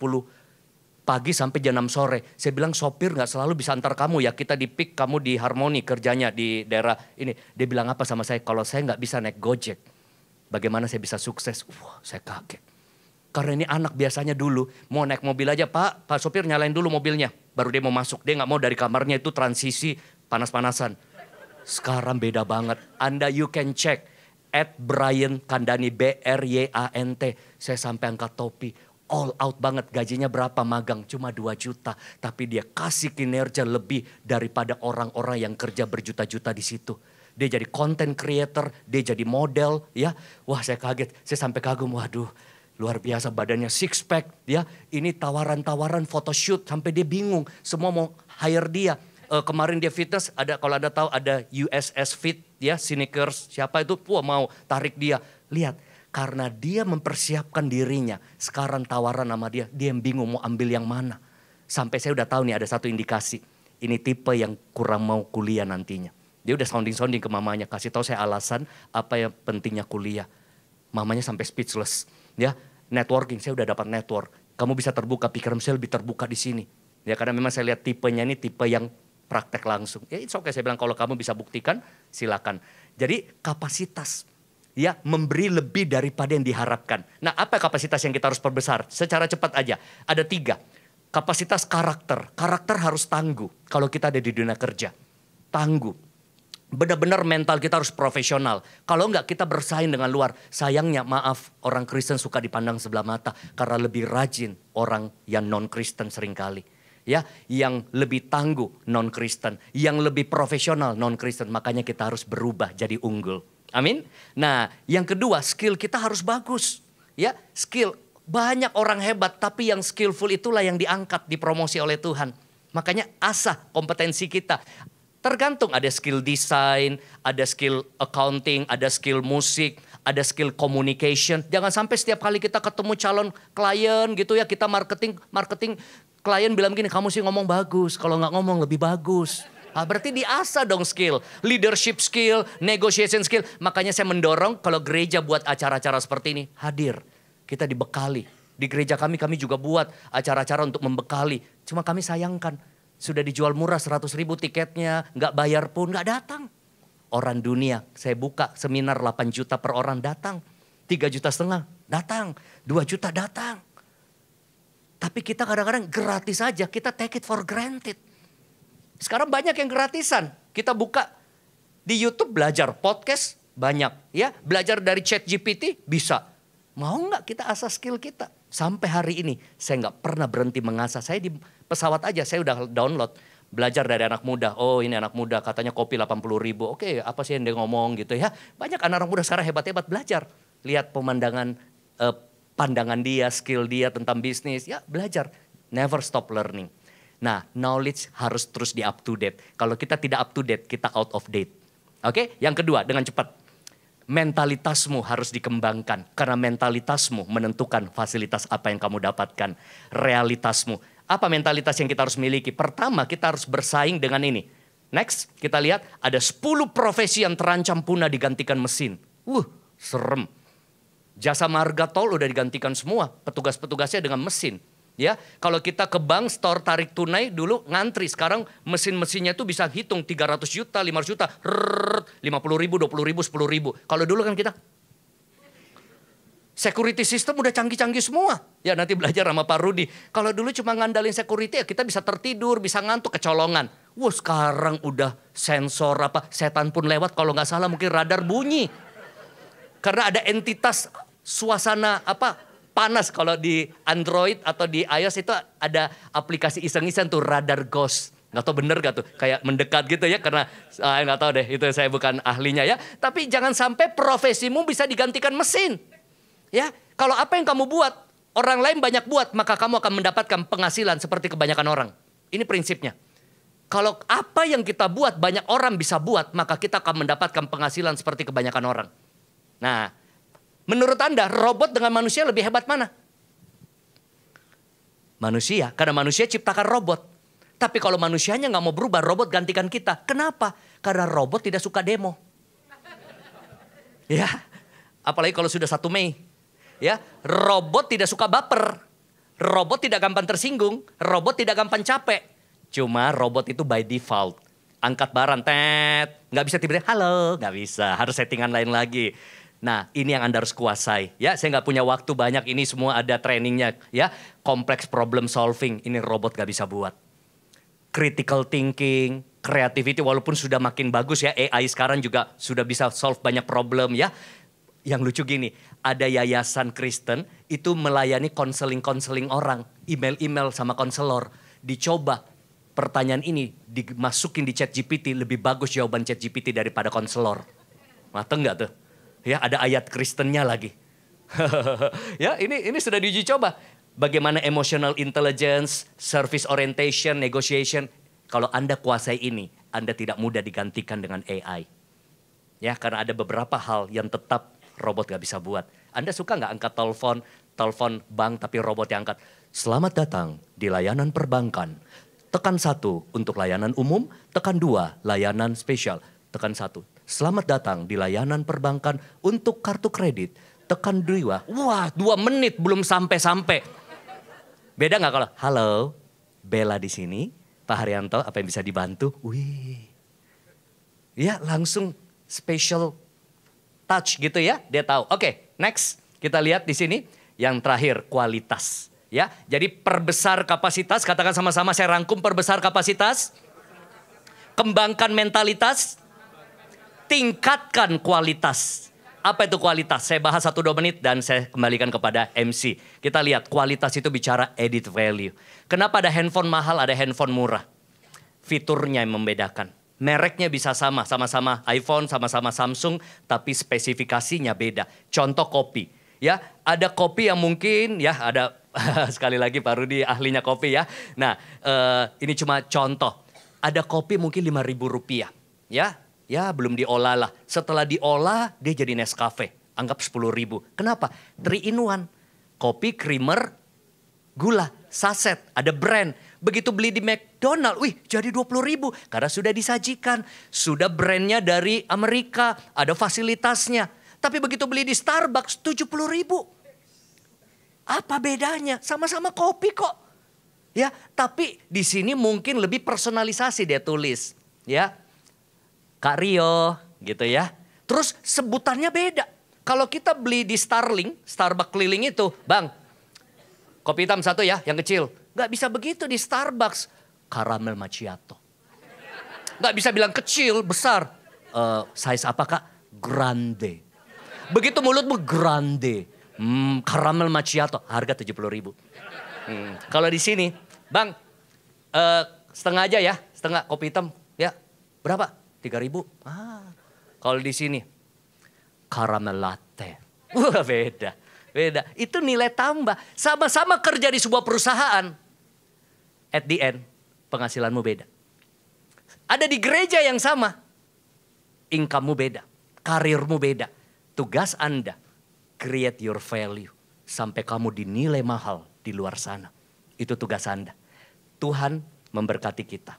pagi sampai jam 6 sore. Saya bilang sopir gak selalu bisa antar kamu ya. Kita di pick, kamu di Harmoni kerjanya di daerah ini. Dia bilang apa sama saya, kalau saya gak bisa naik Gojek. Bagaimana saya bisa sukses? Saya kaget. Karena ini anak biasanya dulu mau naik mobil aja, Pak sopir nyalain dulu mobilnya. Baru dia mau masuk. Dia gak mau dari kamarnya itu transisi panas-panasan. Sekarang beda banget. Anda you can check. @Brian Kandani, BRYANT. Saya sampai angkat topi. All out banget. Gajinya berapa magang? Cuma 2 juta. Tapi dia kasih kinerja lebih daripada orang-orang yang kerja berjuta-juta di situ. Dia jadi content creator, dia jadi model, ya. Wah, saya kaget, saya sampai kagum, waduh, luar biasa badannya six pack, ya. Ini tawaran-tawaran photoshoot sampai dia bingung, semua mau hire dia. Kemarin dia fitness, ada kalau Anda tahu ada USS Fit, ya, Sneakers, siapa itu, mau tarik dia. Lihat, karena dia mempersiapkan dirinya, sekarang tawaran sama dia yang bingung mau ambil yang mana. Sampai saya udah tahu nih ada satu indikasi. Ini tipe yang kurang mau kuliah nantinya. Dia udah sounding-sounding ke mamanya, kasih tahu saya alasan apa yang pentingnya kuliah. Mamanya sampai speechless. Ya, networking, saya udah dapat network. Kamu bisa terbuka, pikiran saya lebih terbuka di sini. Ya, karena memang saya lihat tipenya ini tipe yang praktek langsung. Ya, it's okay, saya bilang kalau kamu bisa buktikan, silakan. Jadi kapasitas. Ya, memberi lebih daripada yang diharapkan. Nah, apa kapasitas yang kita harus perbesar? Secara cepat aja. Ada 3. Kapasitas karakter. Karakter harus tangguh kalau kita ada di dunia kerja. Tangguh. Benar-benar mental kita harus profesional. Kalau enggak kita bersaing dengan luar. Sayangnya maaf, orang Kristen suka dipandang sebelah mata. Karena lebih rajin orang yang non-Kristen seringkali. Ya, yang lebih tangguh non-Kristen. Yang lebih profesional non-Kristen. Makanya kita harus berubah jadi unggul. Amin. Nah, yang kedua, skill kita harus bagus. Ya, skill. Banyak orang hebat, tapi yang skillful itulah yang diangkat, dipromosi oleh Tuhan. Makanya asah kompetensi kita. Tergantung, ada skill desain, ada skill accounting, ada skill musik, ada skill communication. Jangan sampai setiap kali kita ketemu calon klien gitu ya, kita marketing, klien bilang gini, kamu sih ngomong bagus, kalau nggak ngomong lebih bagus. Nah, berarti diasah dong skill, leadership skill, negotiation skill. Makanya saya mendorong kalau gereja buat acara-acara seperti ini, hadir. Kita dibekali. Di gereja kami juga buat acara-acara untuk membekali. Cuma kami sayangkan, sudah dijual murah 100.000 tiketnya, nggak bayar pun nggak datang. Orang dunia, saya buka seminar 8 juta per orang datang. 3,5 juta datang, 2 juta datang. Tapi kita kadang-kadang gratis aja, kita take it for granted. Sekarang banyak yang gratisan. Kita buka di YouTube belajar, podcast banyak. Ya, belajar dari ChatGPT bisa. Mau nggak kita asah skill kita? Sampai hari ini saya nggak pernah berhenti mengasah. Saya di pesawat aja saya udah download. Belajar dari anak muda. Oh ini anak muda katanya kopi 80.000. Oke apa sih yang dia ngomong gitu ya. Banyak anak muda sekarang hebat-hebat belajar. Lihat pemandangan, pandangan dia, skill dia tentang bisnis. Ya belajar. Never stop learning. Nah, knowledge harus terus di up to date. Kalau kita tidak up to date, kita out of date. Oke, yang kedua dengan cepat. Mentalitasmu harus dikembangkan. Karena mentalitasmu menentukan fasilitas apa yang kamu dapatkan. Realitasmu. Apa mentalitas yang kita harus miliki? Pertama, kita harus bersaing dengan ini. Next, kita lihat ada 10 profesi yang terancam punah digantikan mesin. Serem. Jasa marga tol udah digantikan semua. Petugas-petugasnya dengan mesin. Ya, kalau kita ke bank store tarik tunai dulu ngantri, sekarang mesin-mesinnya itu bisa hitung 300 juta, 500 juta, 50.000, 20.000, 10.000. Kalau dulu kan kita security system udah canggih-canggih semua. Ya nanti belajar sama Pak Rudi. Kalau dulu cuma ngandalin security ya kita bisa tertidur, bisa ngantuk, kecolongan. Sekarang udah sensor setan pun lewat kalau nggak salah mungkin radar bunyi. Karena ada entitas suasana panas kalau di Android atau di iOS itu ada aplikasi iseng-iseng tuh radar ghost. Nggak tahu bener gak tuh, kayak mendekat gitu ya karena nggak tahu deh itu saya bukan ahlinya ya. Tapi jangan sampai profesimu bisa digantikan mesin. Ya, kalau apa yang kamu buat orang lain banyak buat maka kamu akan mendapatkan penghasilan seperti kebanyakan orang. Ini prinsipnya. Kalau apa yang kita buat banyak orang bisa buat maka kita akan mendapatkan penghasilan seperti kebanyakan orang. Nah. Menurut Anda robot dengan manusia lebih hebat mana? Manusia, karena manusia ciptakan robot. Tapi kalau manusianya nggak mau berubah, robot gantikan kita. Kenapa? Karena robot tidak suka demo. Ya, apalagi kalau sudah 1 Mei. Ya, robot tidak suka baper. Robot tidak gampang tersinggung. Robot tidak gampang capek. Cuma robot itu by default. Angkat barang, nggak bisa tiba-tiba halo, nggak bisa. Harus settingan lain lagi. Nah ini yang Anda harus kuasai. Ya, saya nggak punya waktu banyak, ini semua ada trainingnya. Ya, complex problem solving, ini robot gak bisa buat. Critical thinking, creativity walaupun sudah makin bagus ya. AI sekarang juga sudah bisa solve banyak problem ya. Yang lucu gini, ada yayasan Kristen itu melayani konseling orang. Email sama konselor. Dicoba pertanyaan ini dimasukin di ChatGPT, lebih bagus jawaban ChatGPT daripada konselor. Mateng gak tuh? Ya, ada ayat Kristennya lagi. Ya, ini sudah diuji coba. Bagaimana emotional intelligence, service orientation, negotiation. Kalau Anda kuasai ini, Anda tidak mudah digantikan dengan AI. Ya, karena ada beberapa hal yang tetap robot gak bisa buat. Anda suka gak angkat telepon bank tapi robot yang angkat? Selamat datang di layanan perbankan. Tekan 1 untuk layanan umum, tekan 2 layanan spesial. Tekan 1. Selamat datang di layanan perbankan untuk kartu kredit. Tekan 2. Wah, 2 menit belum sampai-sampai. Beda nggak kalau, halo, Bella di sini, Pak Haryanto, apa yang bisa dibantu? Wih, ya langsung special touch gitu ya, dia tahu. Oke, next kita lihat di sini yang terakhir kualitas. Ya, jadi perbesar kapasitas, katakan sama-sama saya rangkum perbesar kapasitas, kembangkan mentalitas, tingkatkan kualitas. Apa itu kualitas? Saya bahas 1-2 menit dan saya kembalikan kepada MC. Kita lihat kualitas itu bicara added value. Kenapa ada handphone mahal, ada handphone murah? Fiturnya yang membedakan. Mereknya bisa sama-sama iPhone, sama-sama Samsung, tapi spesifikasinya beda. Contoh kopi. Ya, ada kopi yang mungkin ya ada sekali lagi Pak Rudi ahlinya kopi ya. Nah, ini cuma contoh. Ada kopi mungkin Rp5.000 ya. Ya, belum diolah lah. Setelah diolah dia jadi Nescafe. Anggap 10.000. Kenapa? 3 in 1. Kopi, creamer, gula, saset, ada brand. Begitu beli di McDonald, wih jadi 20.000 karena sudah disajikan. Sudah brandnya dari Amerika, ada fasilitasnya. Tapi begitu beli di Starbucks 70.000. Apa bedanya? Sama-sama kopi kok. Ya, tapi di sini mungkin lebih personalisasi dia tulis, ya. Kak Rio, gitu ya. Terus sebutannya beda. Kalau kita beli di Starbucks keliling itu, Bang, kopi hitam 1 ya, yang kecil. Gak bisa begitu di Starbucks. Caramel macchiato. Gak bisa bilang kecil, besar. Size apa Kak? Grande. Begitu mulutmu grande. Caramel macchiato, harga 70.000. Kalau di sini, Bang, setengah aja ya, setengah kopi hitam. Ya, berapa? 3.000. Kalau di sini, caramel latte. Wah, beda. Beda. Itu nilai tambah. Sama-sama kerja di sebuah perusahaan. At the end, penghasilanmu beda. Ada di gereja yang sama. Income-mu beda. Karirmu beda. Tugas Anda, create your value. Sampai kamu dinilai mahal di luar sana. Itu tugas Anda. Tuhan memberkati kita.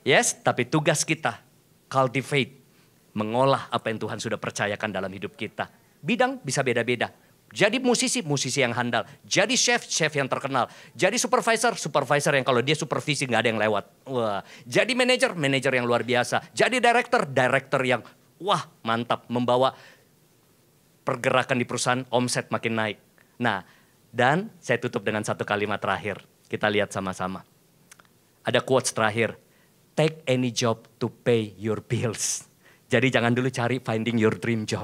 Yes, tapi tugas kita, cultivate. Mengolah apa yang Tuhan sudah percayakan dalam hidup kita. Bidang bisa beda-beda. Jadi musisi yang handal. Jadi chef yang terkenal. Jadi supervisor yang kalau dia supervisi nggak ada yang lewat. Wah. Jadi manajer yang luar biasa. Jadi director yang wah mantap. Membawa pergerakan di perusahaan, omset makin naik. Nah, dan saya tutup dengan satu kalimat terakhir. Kita lihat sama-sama. Ada quotes terakhir. Take any job to pay your bills. Jadi jangan dulu cari finding your dream job.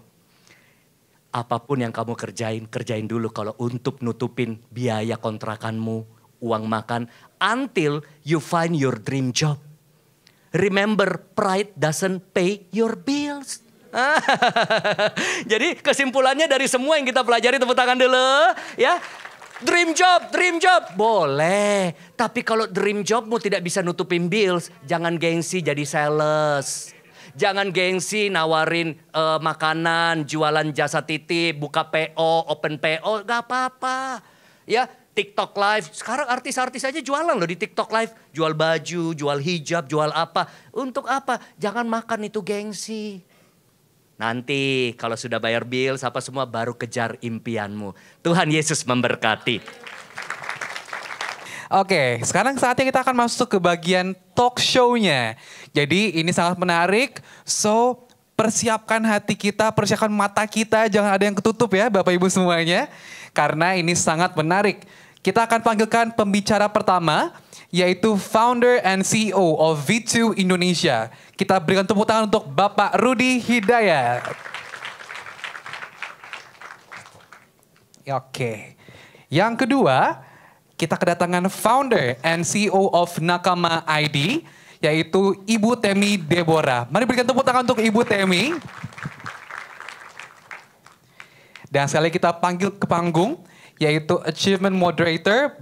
Apapun yang kamu kerjain dulu kalau untuk nutupin biaya kontrakanmu, uang makan, until you find your dream job. Remember, pride doesn't pay your bills. Jadi kesimpulannya dari semua yang kita pelajari, tepuk tangan dulu ya. Dream job, boleh. Tapi kalau dream jobmu tidak bisa nutupin bills, jangan gengsi jadi sales. Jangan gengsi nawarin makanan, jualan jasa titip, buka PO, open PO, gak apa-apa. Ya, TikTok Live, sekarang artis-artis aja jualan loh di TikTok Live. Jual baju, jual hijab, jual apa. Untuk apa? Jangan makan itu gengsi. Nanti kalau sudah bayar bills apa semua baru kejar impianmu. Tuhan Yesus memberkati. Oke, sekarang saatnya kita akan masuk ke bagian talk show-nya. Jadi ini sangat menarik. So, persiapkan hati kita, persiapkan mata kita. Jangan ada yang ketutup ya Bapak Ibu semuanya. Karena ini sangat menarik. Kita akan panggilkan pembicara pertama, yaitu Founder and CEO of V2 Indonesia. Kita berikan tepuk tangan untuk Bapak Rudi Hidayat. Oke. Yang kedua, kita kedatangan Founder and CEO of Nakama ID, yaitu Ibu Temi Deborah. Mari berikan tepuk tangan untuk Ibu Temi. Dan sekali kita panggil ke panggung, yaitu Achievement Moderator,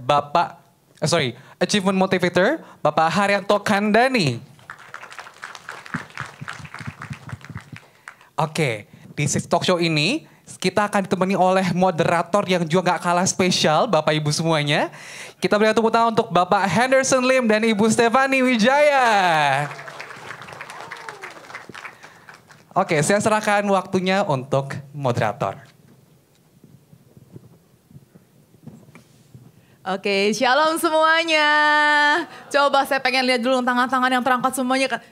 Achievement Motivator, Bapak Haryanto Kandani. Oke, di talk show ini kita akan ditemani oleh moderator yang juga gak kalah spesial, Bapak Ibu semuanya. Kita berikan tepuk tangan untuk Bapak Henderson Lim dan Ibu Stefani Wijaya. Oke, saya serahkan waktunya untuk moderator. Oke, shalom semuanya. Coba saya pengen lihat dulu tangan-tangan yang terangkat semuanya.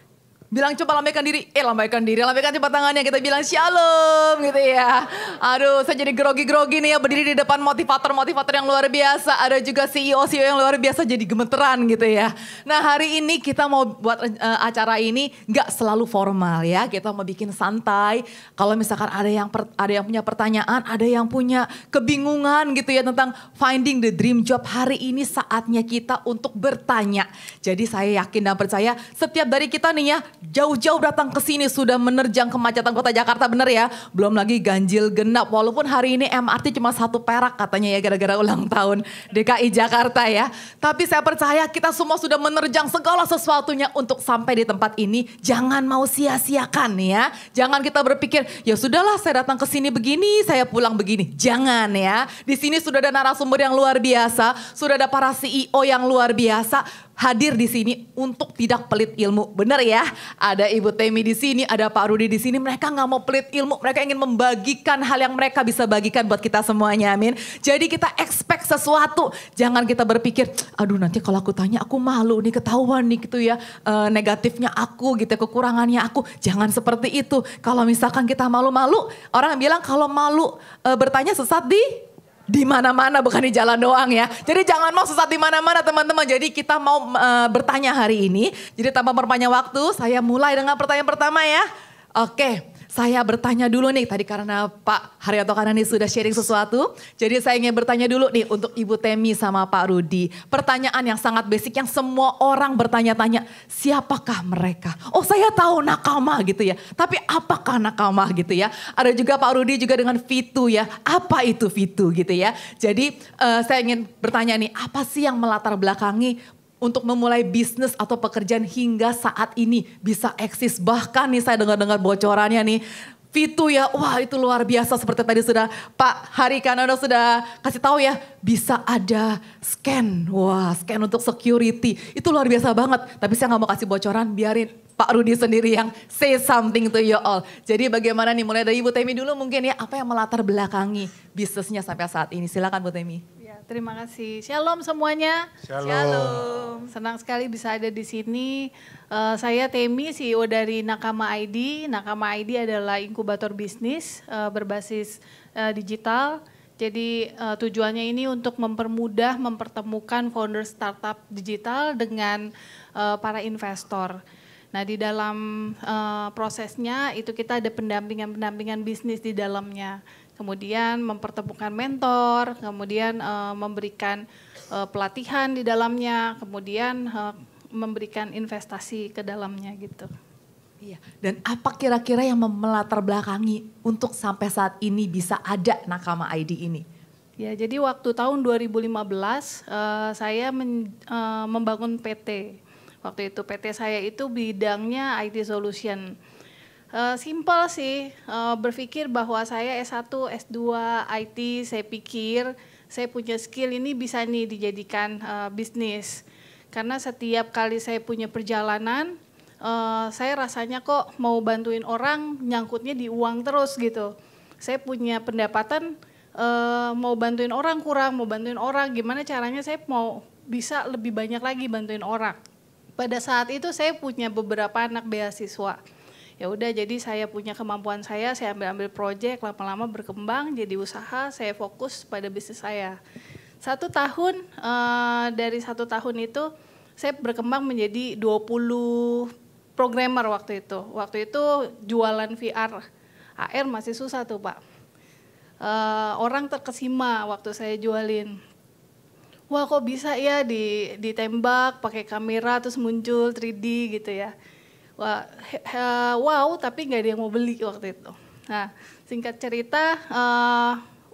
Bilang coba lambaikan diri, lambaikan cepat tangannya, kita bilang shalom gitu ya. Aduh, saya jadi grogi-grogi nih ya, berdiri di depan motivator-motivator yang luar biasa. Ada juga CEO-CEO yang luar biasa, jadi gemeteran gitu ya. Nah, hari ini kita mau buat acara ini gak selalu formal ya. Kita mau bikin santai. Kalau misalkan ada yang punya pertanyaan, ada yang punya kebingungan gitu ya tentang finding the dream job. Hari ini saatnya kita untuk bertanya. Jadi saya yakin dan percaya setiap dari kita nih ya, jauh-jauh datang ke sini sudah menerjang kemacetan kota Jakarta, bener ya? Belum lagi ganjil genap, walaupun hari ini MRT cuma 1 perak katanya ya gara-gara ulang tahun DKI Jakarta ya. Tapi saya percaya kita semua sudah menerjang segala sesuatunya untuk sampai di tempat ini. Jangan mau sia-siakan ya. Jangan kita berpikir, ya sudahlah saya datang ke sini begini, saya pulang begini. Jangan ya. Di sini sudah ada narasumber yang luar biasa, sudah ada para CEO yang luar biasa hadir di sini untuk tidak pelit ilmu. Benar ya? Ada Ibu Temi di sini, ada Pak Rudi di sini. Mereka nggak mau pelit ilmu, mereka ingin membagikan hal yang mereka bisa bagikan buat kita semuanya. Amin. Jadi kita expect sesuatu. Jangan kita berpikir, aduh nanti kalau aku tanya aku malu nih, ketahuan nih gitu ya. Negatifnya aku gitu, kekurangannya aku. Jangan seperti itu. Kalau misalkan kita malu-malu, orang bilang kalau malu bertanya sesat di mana-mana, bukan di jalan doang ya. Jadi jangan mau sesat di mana-mana teman-teman. Jadi kita mau bertanya hari ini. Jadi tanpa berpanjang waktu, saya mulai dengan pertanyaan pertama ya. Oke, saya bertanya dulu nih. Tadi karena Pak Haryanto Kanani sudah sharing sesuatu. Jadi saya ingin bertanya dulu nih untuk Ibu Temi sama Pak Rudi. Pertanyaan yang sangat basic yang semua orang bertanya-tanya. Siapakah mereka? Oh saya tahu nakama gitu ya. Tapi apakah nakama gitu ya? Ada juga Pak Rudi juga dengan Vitu ya. Apa itu Vitu gitu ya? Jadi saya ingin bertanya nih. Apa sih yang melatar belakangi untuk memulai bisnis atau pekerjaan hingga saat ini bisa eksis. Bahkan nih saya dengar-dengar bocorannya nih. Vitu ya, wah itu luar biasa seperti tadi sudah Pak Hari Kanano sudah kasih tahu ya. Bisa ada scan, wah scan untuk security. Itu luar biasa banget. Tapi saya gak mau kasih bocoran, biarin Pak Rudi sendiri yang say something to you all. Jadi bagaimana nih, mulai dari Ibu Temi dulu mungkin ya. Apa yang melatar belakangi bisnisnya sampai saat ini. Silakan Bu Temi. Terima kasih. Shalom semuanya. Shalom. Senang sekali bisa ada di sini. Saya Temi, CEO dari Nakama ID. Nakama ID adalah inkubator bisnis berbasis digital. Jadi tujuannya ini untuk mempermudah, mempertemukan founder startup digital dengan para investor. Nah di dalam prosesnya itu kita ada pendampingan bisnis di dalamnya. Kemudian mempertemukan mentor, kemudian memberikan pelatihan di dalamnya, kemudian memberikan investasi ke dalamnya gitu. Iya. Dan apa kira-kira yang melatar belakangi untuk sampai saat ini bisa ada Nakama ID ini? Ya, jadi waktu tahun 2015 saya membangun PT. Waktu itu PT saya itu bidangnya IT Solution. Simple sih, berpikir bahwa saya S1, S2, IT, saya pikir saya punya skill ini bisa nih dijadikan bisnis. Karena setiap kali saya punya perjalanan, saya rasanya kok mau bantuin orang nyangkutnya di uang terus gitu. Saya punya pendapatan mau bantuin orang kurang, mau bantuin orang gimana caranya saya mau bisa lebih banyak lagi bantuin orang. Pada saat itu saya punya beberapa anak beasiswa. Ya udah, jadi saya punya kemampuan saya ambil proyek, lama-lama berkembang jadi usaha, saya fokus pada bisnis saya. 1 tahun, dari 1 tahun itu saya berkembang menjadi 20 programmer waktu itu. Waktu itu jualan VR, AR masih susah tuh Pak. Orang terkesima waktu saya jualin. Wah kok bisa ya ditembak pakai kamera terus muncul 3D gitu ya. Wah, wow, tapi nggak ada yang mau beli waktu itu. Nah, singkat cerita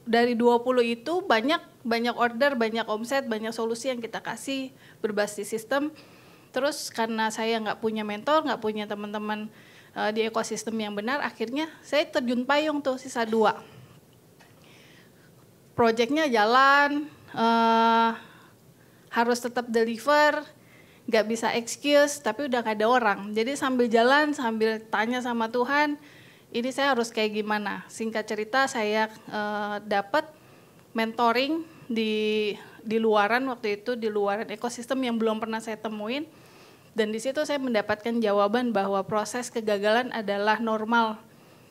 dari 20 itu banyak order, banyak omset, banyak solusi yang kita kasih berbasis sistem. Terus karena saya nggak punya mentor, nggak punya teman-teman di ekosistem yang benar, akhirnya saya terjun payung tuh sisa 2. projectnya jalan, harus tetap deliver, nggak bisa excuse, tapi udah gak ada orang. Jadi sambil jalan, sambil tanya sama Tuhan, ini saya harus kayak gimana. Singkat cerita saya dapat mentoring di luaran waktu itu, di luaran ekosistem yang belum pernah saya temuin. Dan di situ saya mendapatkan jawaban bahwa proses kegagalan adalah normal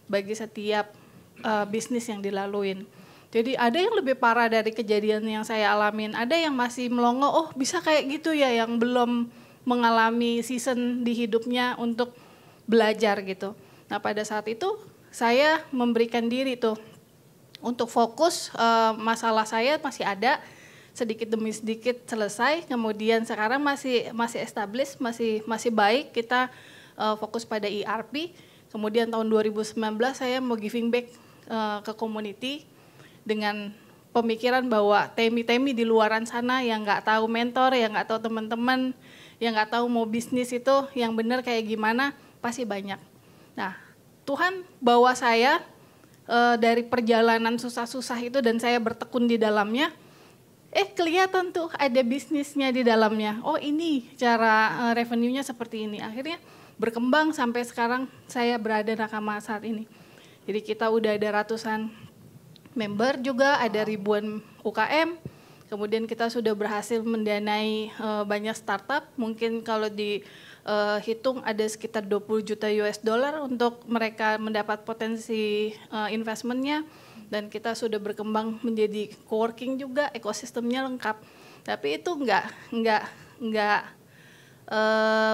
bagi setiap bisnis yang dilaluin. Jadi ada yang lebih parah dari kejadian yang saya alamin, ada yang masih melongo, oh bisa kayak gitu ya, yang belum mengalami season di hidupnya untuk belajar gitu. Nah pada saat itu saya memberikan diri tuh untuk fokus, masalah saya masih ada, sedikit demi sedikit selesai, kemudian sekarang masih established, masih baik, kita fokus pada ERP. Kemudian tahun 2019 saya mau giving back ke community dengan pemikiran bahwa temi-temi di luaran sana yang nggak tahu mentor, yang nggak tahu teman-teman, yang nggak tahu mau bisnis itu yang benar kayak gimana, pasti banyak. Nah Tuhan bawa saya dari perjalanan susah-susah itu dan saya bertekun di dalamnya. Kelihatan tuh ada bisnisnya di dalamnya. Oh ini cara revenue-nya seperti ini. Akhirnya berkembang sampai sekarang saya berada nakama saat ini. Jadi kita udah ada ratusan member juga, ada ribuan UKM. Kemudian kita sudah berhasil mendanai banyak startup. Mungkin kalau dihitung ada sekitar 20 juta US dollar untuk mereka mendapat potensi investmentnya. Dan kita sudah berkembang menjadi coworking juga, ekosistemnya lengkap. Tapi itu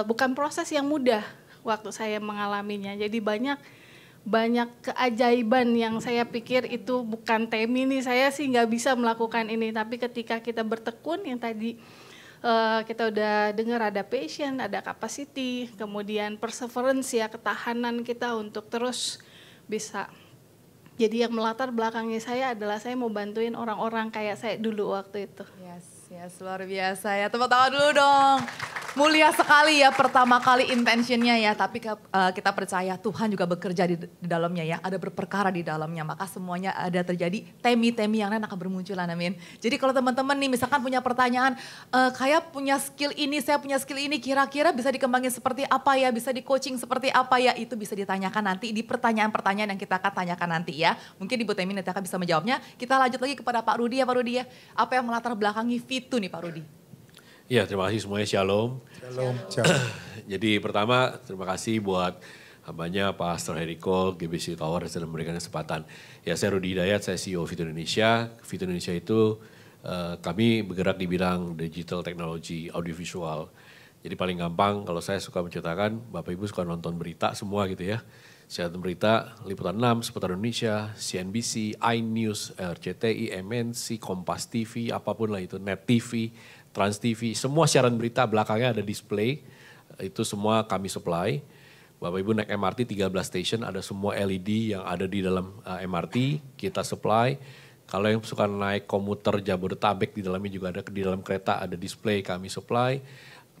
bukan proses yang mudah waktu saya mengalaminya. Jadi banyak keajaiban yang saya pikir itu bukan temi nih, saya sih nggak bisa melakukan ini. Tapi ketika kita bertekun yang tadi kita udah dengar, ada passion, ada capacity, kemudian perseverance ya, ketahanan kita untuk terus bisa. Jadi yang melatar belakangnya saya adalah saya mau bantuin orang-orang kayak saya dulu waktu itu. Yes, luar biasa ya. Tepuk tangan dulu dong. Mulia sekali ya, pertama kali intentionnya ya. Tapi kita percaya Tuhan juga bekerja di dalamnya ya. Ada berperkara di dalamnya, maka semuanya ada terjadi. Temi-temi yang lain akan bermunculan, amin. Jadi kalau teman-teman nih misalkan punya pertanyaan, kayak punya skill ini, saya punya skill ini, kira-kira bisa dikembangin seperti apa ya, bisa di coaching seperti apa ya, itu bisa ditanyakan nanti di pertanyaan-pertanyaan yang kita akan tanyakan nanti ya. Mungkin Ibu Temi nanti akan bisa menjawabnya. Kita lanjut lagi kepada Pak Rudi ya, Pak Rudi ya. Apa yang melatar belakangi Fitu nih Pak Rudi? Ya, terima kasih semuanya, shalom. Shalom. Jadi pertama terima kasih buat hambanya Pastor Heriko, GBC Tower yang sudah memberikan kesempatan. Ya, saya Rudi Hidayat, saya CEO Fitu Indonesia. Fitu Indonesia itu kami bergerak di bidang digital technology, audiovisual. Jadi paling gampang kalau saya suka menceritakan, Bapak Ibu suka nonton berita semua gitu ya. Saya nonton berita, Liputan 6, Seputar Indonesia, CNBC, iNews, RCTI, MNC, Kompas TV, apapun lah itu, Net TV, Trans TV, semua siaran berita belakangnya ada display, itu semua kami supply. Bapak Ibu naik MRT 13 station, ada semua LED yang ada di dalam MRT, kita supply. Kalau yang suka naik komuter Jabodetabek, di dalamnya juga ada, di dalam kereta ada display, kami supply.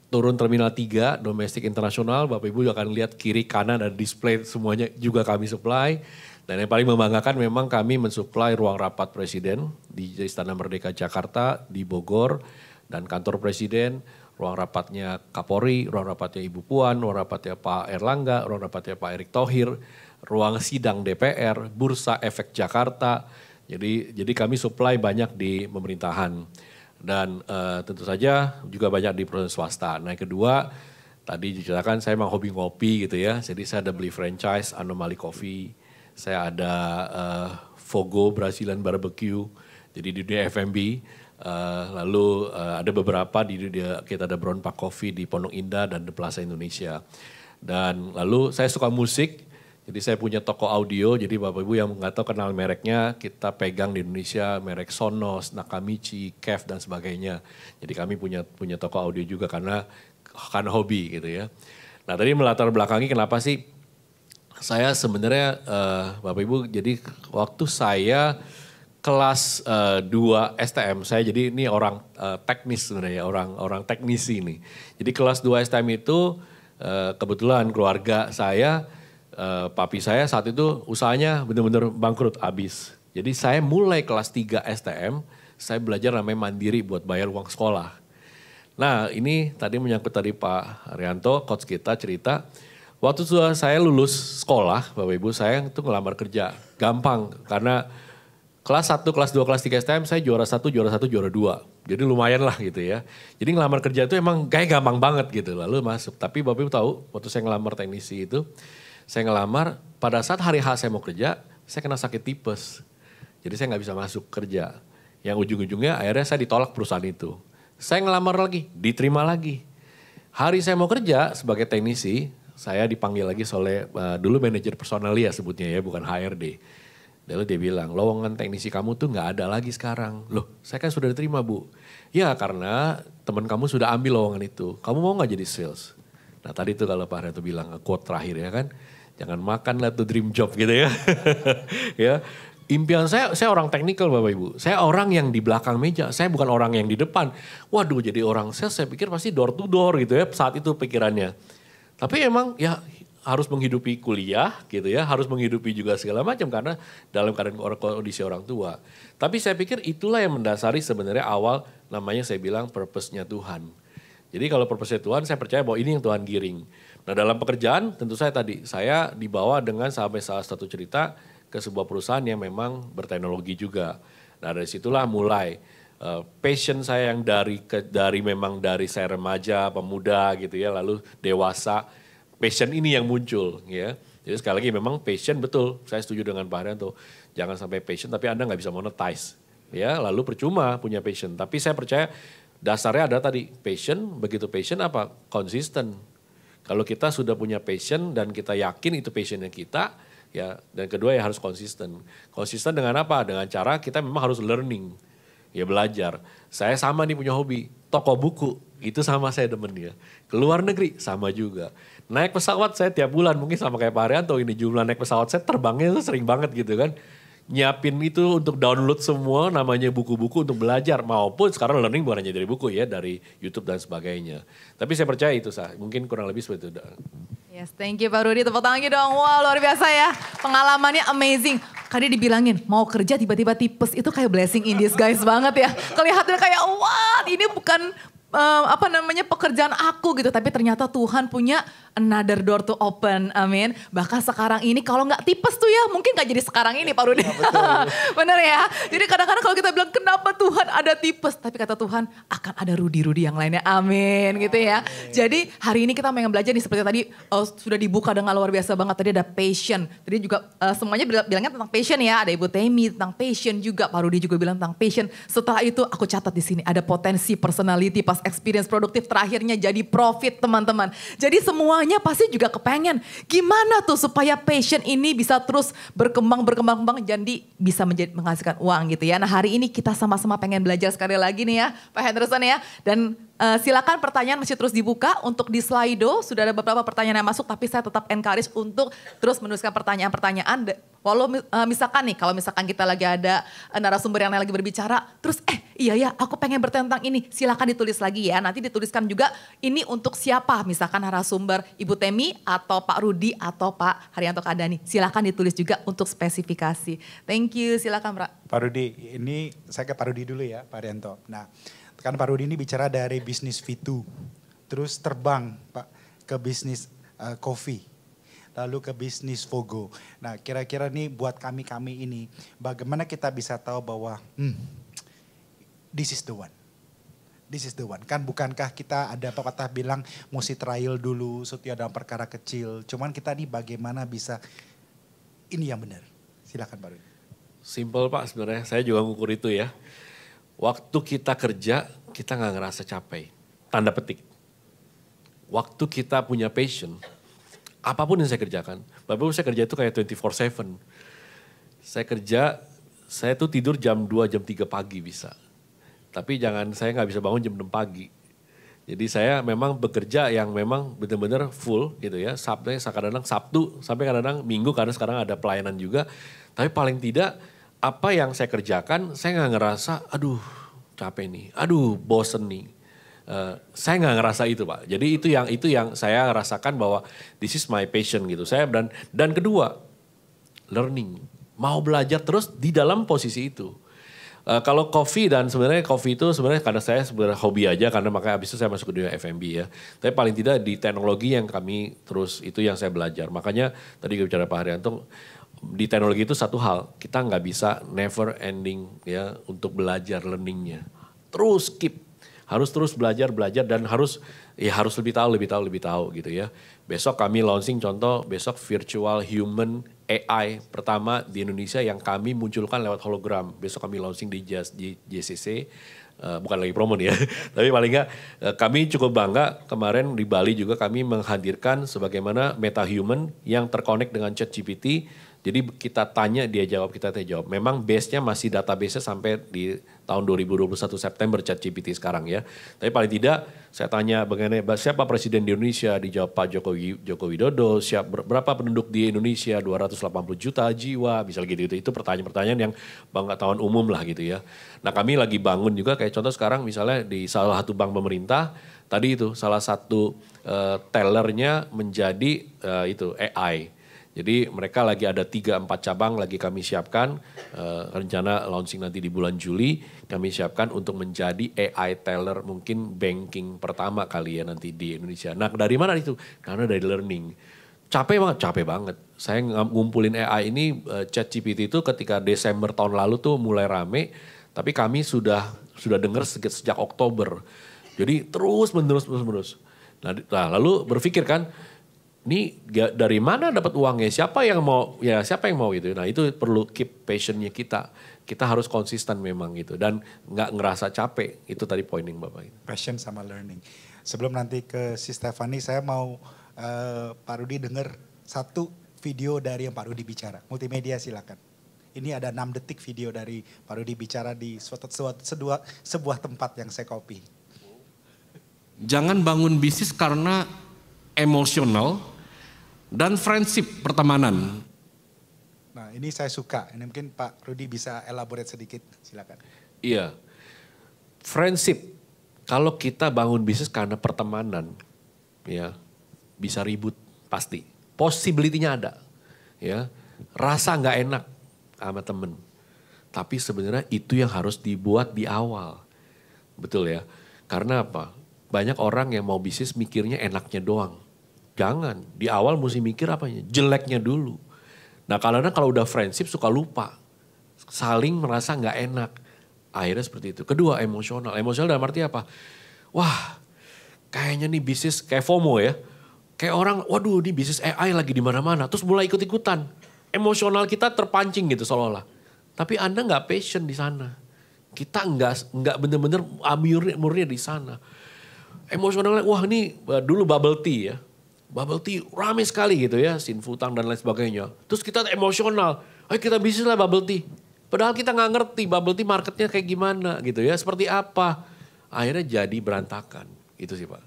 Turun Terminal 3, domestik internasional, Bapak Ibu akan lihat kiri kanan ada display, semuanya juga kami supply. Dan yang paling membanggakan memang kami mensuplai ruang rapat Presiden di Istana Merdeka Jakarta, di Bogor, dan kantor Presiden, ruang rapatnya Kapolri, ruang rapatnya Ibu Puan, ruang rapatnya Pak Erlangga, ruang rapatnya Pak Erick Thohir, ruang sidang DPR, Bursa Efek Jakarta. Jadi kami supply banyak di pemerintahan. Dan tentu saja juga banyak di perusahaan swasta. Nah yang kedua, tadi diceritakan saya memang hobi ngopi gitu ya. Jadi saya ada beli franchise Anomaly Coffee, saya ada Fogo Brazilian Barbecue, jadi di dunia F&B. Lalu ada beberapa kita ada Brown Park Coffee di Pondok Indah dan The Plaza Indonesia. Dan lalu saya suka musik, jadi saya punya toko audio, jadi Bapak Ibu yang nggak tahu kenal mereknya, kita pegang di Indonesia merek Sonos, Nakamichi, Kev dan sebagainya. Jadi kami punya toko audio juga karena hobi gitu ya. Nah tadi melatar belakangi kenapa sih saya sebenarnya Bapak Ibu, jadi waktu saya kelas 2 STM, saya jadi ini orang teknis sebenarnya, orang teknisi nih. Jadi kelas 2 STM itu kebetulan keluarga saya, papi saya saat itu usahanya benar-benar bangkrut habis. Jadi saya mulai kelas 3 STM, saya belajar namanya mandiri buat bayar uang sekolah. Nah ini tadi menyangkut tadi Pak Haryanto, coach kita cerita, waktu saya lulus sekolah, Bapak Ibu, saya itu ngelamar kerja. Gampang, karena kelas 1, kelas 2, kelas 3 STM saya juara 1, juara 2. Jadi lumayan lah gitu ya. Jadi ngelamar kerja itu emang kayak gampang banget gitu, lalu masuk. Tapi Bapak Ibu tahu, waktu saya ngelamar teknisi itu, saya ngelamar pada saat hari H saya mau kerja, saya kena sakit tipes. Jadi saya nggak bisa masuk kerja. Yang ujung-ujungnya akhirnya saya ditolak perusahaan itu. Saya ngelamar lagi, diterima lagi. Hari saya mau kerja sebagai teknisi, saya dipanggil lagi oleh dulu manajer personalia sebutnya ya, bukan HRD. Lalu dia bilang, lowongan teknisi kamu tuh nggak ada lagi sekarang. Loh, saya kan sudah diterima Bu. Ya karena teman kamu sudah ambil lowongan itu. Kamu mau nggak jadi sales? Nah tadi tuh kalau Pak Haryanto bilang quote terakhir ya kan, jangan makan lah tuh dream job gitu ya. Ya. Impian saya orang teknikal Bapak Ibu. Saya orang yang di belakang meja, saya bukan orang yang di depan. Waduh jadi orang sales saya pikir pasti door to door gitu ya saat itu pikirannya. Tapi emang ya harus menghidupi kuliah gitu ya, harus menghidupi juga segala macam karena dalam keadaan kondisi orang tua. Tapi saya pikir itulah yang mendasari sebenarnya awal namanya saya bilang purpose-nya Tuhan. Jadi kalau purpose-nya Tuhan saya percaya bahwa ini yang Tuhan giring. Nah dalam pekerjaan tentu saya dibawa dengan sampai salah satu cerita ke sebuah perusahaan yang memang berteknologi juga. Nah dari situlah mulai passion saya yang dari saya remaja, pemuda gitu ya, lalu dewasa, passion ini yang muncul ya. Jadi sekali lagi memang passion betul, saya setuju dengan Pak Haryanto. Jangan sampai passion tapi Anda nggak bisa monetize. Ya, lalu percuma punya passion. Tapi saya percaya dasarnya ada tadi passion, begitu passion apa? Konsisten. Kalau kita sudah punya passion dan kita yakin itu passionnya kita, ya, dan kedua ya harus konsisten. Konsisten dengan apa? Dengan cara kita memang harus learning. Ya belajar. Saya sama nih punya hobi, toko buku. Itu sama saya demen ya. Keluar negeri sama juga. Naik pesawat saya tiap bulan mungkin sama kayak Pak Haryanto ini jumlah naik pesawat saya terbangnya itu sering banget gitu kan. Nyiapin itu untuk download semua namanya buku-buku untuk belajar maupun sekarang learning bukan hanya dari buku ya, dari YouTube dan sebagainya. Tapi saya percaya itu mungkin kurang lebih seperti itu. Yes, thank you Pak Rudi, tepuk tangan dong. Wah luar biasa ya, pengalamannya amazing. Tadi dibilangin mau kerja tiba-tiba tipes itu kayak blessing in disguise banget ya. Kelihatannya kayak wah ini bukan pekerjaan aku gitu. Tapi ternyata Tuhan punya another door to open, amin. Bahkan sekarang ini kalau nggak tipes tuh ya mungkin nggak jadi sekarang ini Pak Rudi. Bener ya, jadi kadang-kadang kalau kita bilang kenapa Tuhan ada tipes. Tapi kata Tuhan akan ada Rudi-Rudi yang lainnya, amin gitu ya. Jadi hari ini kita pengen belajar nih seperti tadi sudah dibuka dengan luar biasa banget. Tadi ada passion, tadi juga semuanya bilangnya tentang passion ya. Ada Ibu Temi tentang passion juga, Pak Rudi juga bilang tentang passion. Setelah itu aku catat di sini ada potensi personality pas experience produktif, terakhirnya jadi profit teman-teman. Jadi semuanya pasti juga kepengen gimana tuh supaya passion ini bisa terus berkembang jadi bisa menghasilkan uang gitu ya. Nah hari ini kita sama-sama pengen belajar sekali lagi nih ya Pak Henderson ya. Dan silakan pertanyaan masih terus dibuka untuk di Slido. Sudah ada beberapa pertanyaan yang masuk tapi saya tetap encourage untuk terus menuliskan pertanyaan-pertanyaan. Walau misalkan nih, kalau misalkan kita lagi ada narasumber yang lagi berbicara, terus iya ya aku pengen bertanya tentang ini, silakan ditulis lagi ya. Nanti dituliskan juga ini untuk siapa, misalkan narasumber Ibu Temi atau Pak Rudi atau Pak Haryanto Kadani. Silakan ditulis juga untuk spesifikasi. Thank you, silakan Pak Rudi. Ini saya ke Pak Rudi dulu ya Pak Haryanto. Nah kan Pak Rudi ini bicara dari bisnis V2, terus terbang Pak ke bisnis coffee. Lalu ke bisnis Vogo. Nah kira-kira nih buat kami ini, bagaimana kita bisa tahu bahwa this is the one. This is the one. Kan bukankah kita ada pepatah bilang mesti trial dulu, setia dalam perkara kecil. Cuman kita nih bagaimana bisa ini yang benar. Silakan Pak Rudi. Simple Pak sebenarnya, saya juga ngukur itu ya. Waktu kita kerja, kita gak ngerasa capek. Tanda petik. Waktu kita punya passion, apapun yang saya kerjakan. Bapak Ibu saya kerja itu kayak 24/7. Saya kerja, saya tuh tidur jam 2, jam 3 pagi bisa. Tapi saya gak bisa bangun jam 6 pagi. Jadi saya memang bekerja yang memang benar-benar full gitu ya. Kadang-kadang Sabtu sampai kadang-kadang Minggu karena sekarang ada pelayanan juga. Tapi paling tidak apa yang saya kerjakan saya gak ngerasa aduh capek nih, aduh bosen nih. Saya nggak ngerasa itu Pak. Jadi itu yang saya rasakan bahwa this is my passion gitu. Saya dan kedua learning, mau belajar terus di dalam posisi itu. Kalau coffee dan sebenarnya coffee itu sebenarnya karena saya sebenarnya hobi aja karena makanya abis itu saya masuk ke dunia F&B ya. Tapi paling tidak di teknologi yang kami terus itu yang saya belajar. Makanya tadi gue bicara Pak Haryanto, di teknologi itu satu hal, kita nggak bisa never ending ya untuk belajar learningnya. Terus harus terus belajar dan harus lebih tahu gitu ya. Besok kami launching contoh besok virtual human AI pertama di Indonesia yang kami munculkan lewat hologram. Besok kami launching di JCC, bukan lagi promo nih ya. Tapi paling nggak kami cukup bangga kemarin di Bali juga kami menghadirkan sebagaimana MetaHuman yang terkonek dengan ChatGPT. Jadi kita tanya dia jawab, kita jawab. Memang base-nya masih database-nya sampai di tahun 2021 September ChatGPT sekarang ya. Tapi paling tidak saya tanya bagaimana siapa presiden di Indonesia, dijawab Pak Joko Widodo, berapa penduduk di Indonesia, 280 juta jiwa, misalnya gitu. Itu pertanyaan-pertanyaan yang pengetahuan umum lah gitu ya. Nah kami lagi bangun juga kayak contoh sekarang misalnya di salah satu bank pemerintah, tadi itu salah satu tellernya menjadi itu AI. Jadi mereka lagi ada 3-4 cabang lagi kami siapkan, rencana launching nanti di bulan Juli, kami siapkan untuk menjadi AI teller mungkin banking pertama kali ya nanti di Indonesia. Nah dari mana itu? Karena dari learning. Capek banget. Saya ngumpulin AI ini ChatGPT itu ketika Desember tahun lalu tuh mulai rame, tapi kami sudah dengar sejak Oktober. Jadi terus menerus. Nah lalu berpikir kan, ini dari mana dapat uangnya? Siapa yang mau gitu. Nah itu perlu keep passionnya kita. Kita harus konsisten memang gitu. Dan nggak ngerasa capek. Itu tadi pointing Bapak. Passion sama learning. Sebelum nanti ke si Stephanie, saya mau Pak Rudi dengar satu video dari yang Pak Rudi bicara. Multimedia silakan. Ini ada 6 detik video dari Pak Rudi bicara di sebuah tempat yang saya copy. Jangan bangun bisnis karena emosional dan friendship pertemanan. Nah ini saya suka, ini mungkin Pak Rudi bisa elaborate sedikit, silakan. Iya, friendship, kalau kita bangun bisnis karena pertemanan, ya bisa ribut pasti. Possibility-nya ada, ya rasa nggak enak sama temen. Tapi sebenarnya itu yang harus dibuat di awal, betul ya. Karena apa? Banyak orang yang mau bisnis mikirnya enaknya doang. Jangan, di awal mesti mikir apanya, jeleknya dulu. Nah kalau udah friendship suka lupa, saling merasa nggak enak. Akhirnya seperti itu. Kedua emosional dalam arti apa? Wah kayaknya nih bisnis kayak FOMO ya. Kayak orang, waduh ini bisnis AI lagi di mana-mana. Terus mulai ikut-ikutan. Emosional kita terpancing gitu seolah-olah. Tapi Anda nggak passion di sana. Kita nggak bener-bener murni di sana. Emosionalnya, wah ini dulu bubble tea ya. Bubble tea rame sekali gitu ya, Sinfutang dan lain sebagainya. Terus kita emosional, ayo kita bisnis lah bubble tea. Padahal kita nggak ngerti bubble tea marketnya kayak gimana gitu ya, seperti apa. Akhirnya jadi berantakan, itu sih Pak.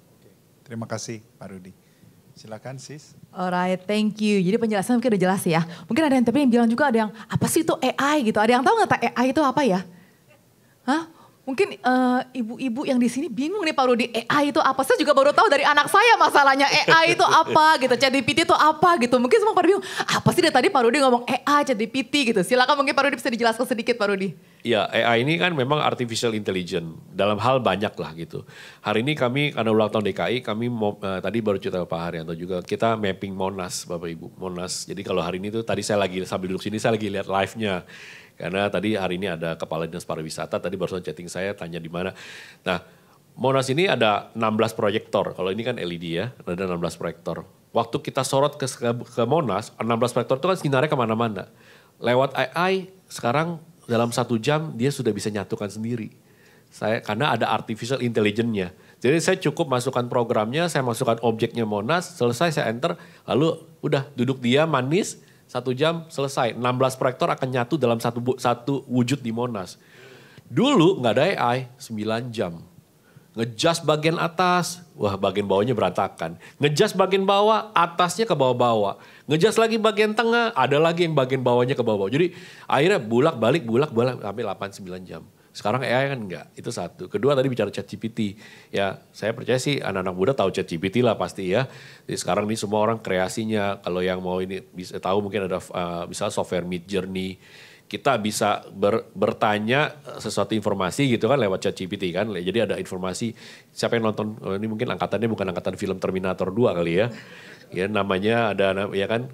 Terima kasih Pak Rudi. Silakan sis. Alright, thank you. Jadi penjelasan mungkin udah jelas ya. Mungkin ada yang bilang juga ada yang, apa sih itu AI gitu. Ada yang tahu nggak AI itu apa ya? Hah? Mungkin ibu-ibu yang di sini bingung nih Pak Rudi, AI itu apa? Saya juga baru tahu dari anak saya masalahnya AI itu apa gitu, ChatGPT itu apa gitu. Mungkin semua pada bingung, apa sih dari tadi Pak Rudi ngomong AI, ChatGPT gitu. Silakan mungkin Pak Rudi bisa dijelaskan sedikit Pak Rudi. Ya AI ini kan memang artificial intelligence, dalam hal banyak lah gitu. Hari ini kami karena ulang tahun DKI, kami tadi baru cerita Pak Haryanto juga, kita mapping Monas Bapak Ibu, Monas. Jadi kalau hari ini tuh tadi saya lagi sambil duduk sini saya lagi lihat live-nya. Karena tadi hari ini ada Kepala Dinas Pariwisata, tadi barusan chatting saya tanya di mana. Nah Monas ini ada 16 proyektor, kalau ini kan LED ya, ada 16 proyektor. Waktu kita sorot ke Monas, 16 proyektor itu kan sinarnya kemana-mana. Lewat AI sekarang dalam 1 jam dia sudah bisa nyatukan sendiri. Karena ada artificial intelligence-nya. Jadi saya cukup masukkan programnya, saya masukkan objeknya Monas, selesai saya enter, lalu udah duduk dia manis, 1 jam selesai. 16 proyektor akan nyatu dalam satu wujud di Monas. Dulu nggak ada AI, 9 jam. Ngejas bagian atas, wah bagian bawahnya berantakan. Ngejas bagian bawah, atasnya ke bawah-bawah. Ngejas lagi bagian tengah, ada lagi yang bagian bawahnya ke bawah-bawah. Jadi akhirnya bulak-balik sampai 8-9 jam. Sekarang AI kan enggak, itu satu. Kedua tadi bicara ChatGPT, ya saya percaya sih anak-anak muda tahu ChatGPT lah pasti ya. Jadi sekarang ini semua orang kreasinya, kalau yang mau ini bisa tahu mungkin ada misalnya software Midjourney, kita bisa bertanya sesuatu informasi gitu kan lewat ChatGPT kan. Jadi ada informasi, siapa yang nonton, ini mungkin angkatannya bukan angkatan film Terminator 2 kali ya. Ya namanya ada ya kan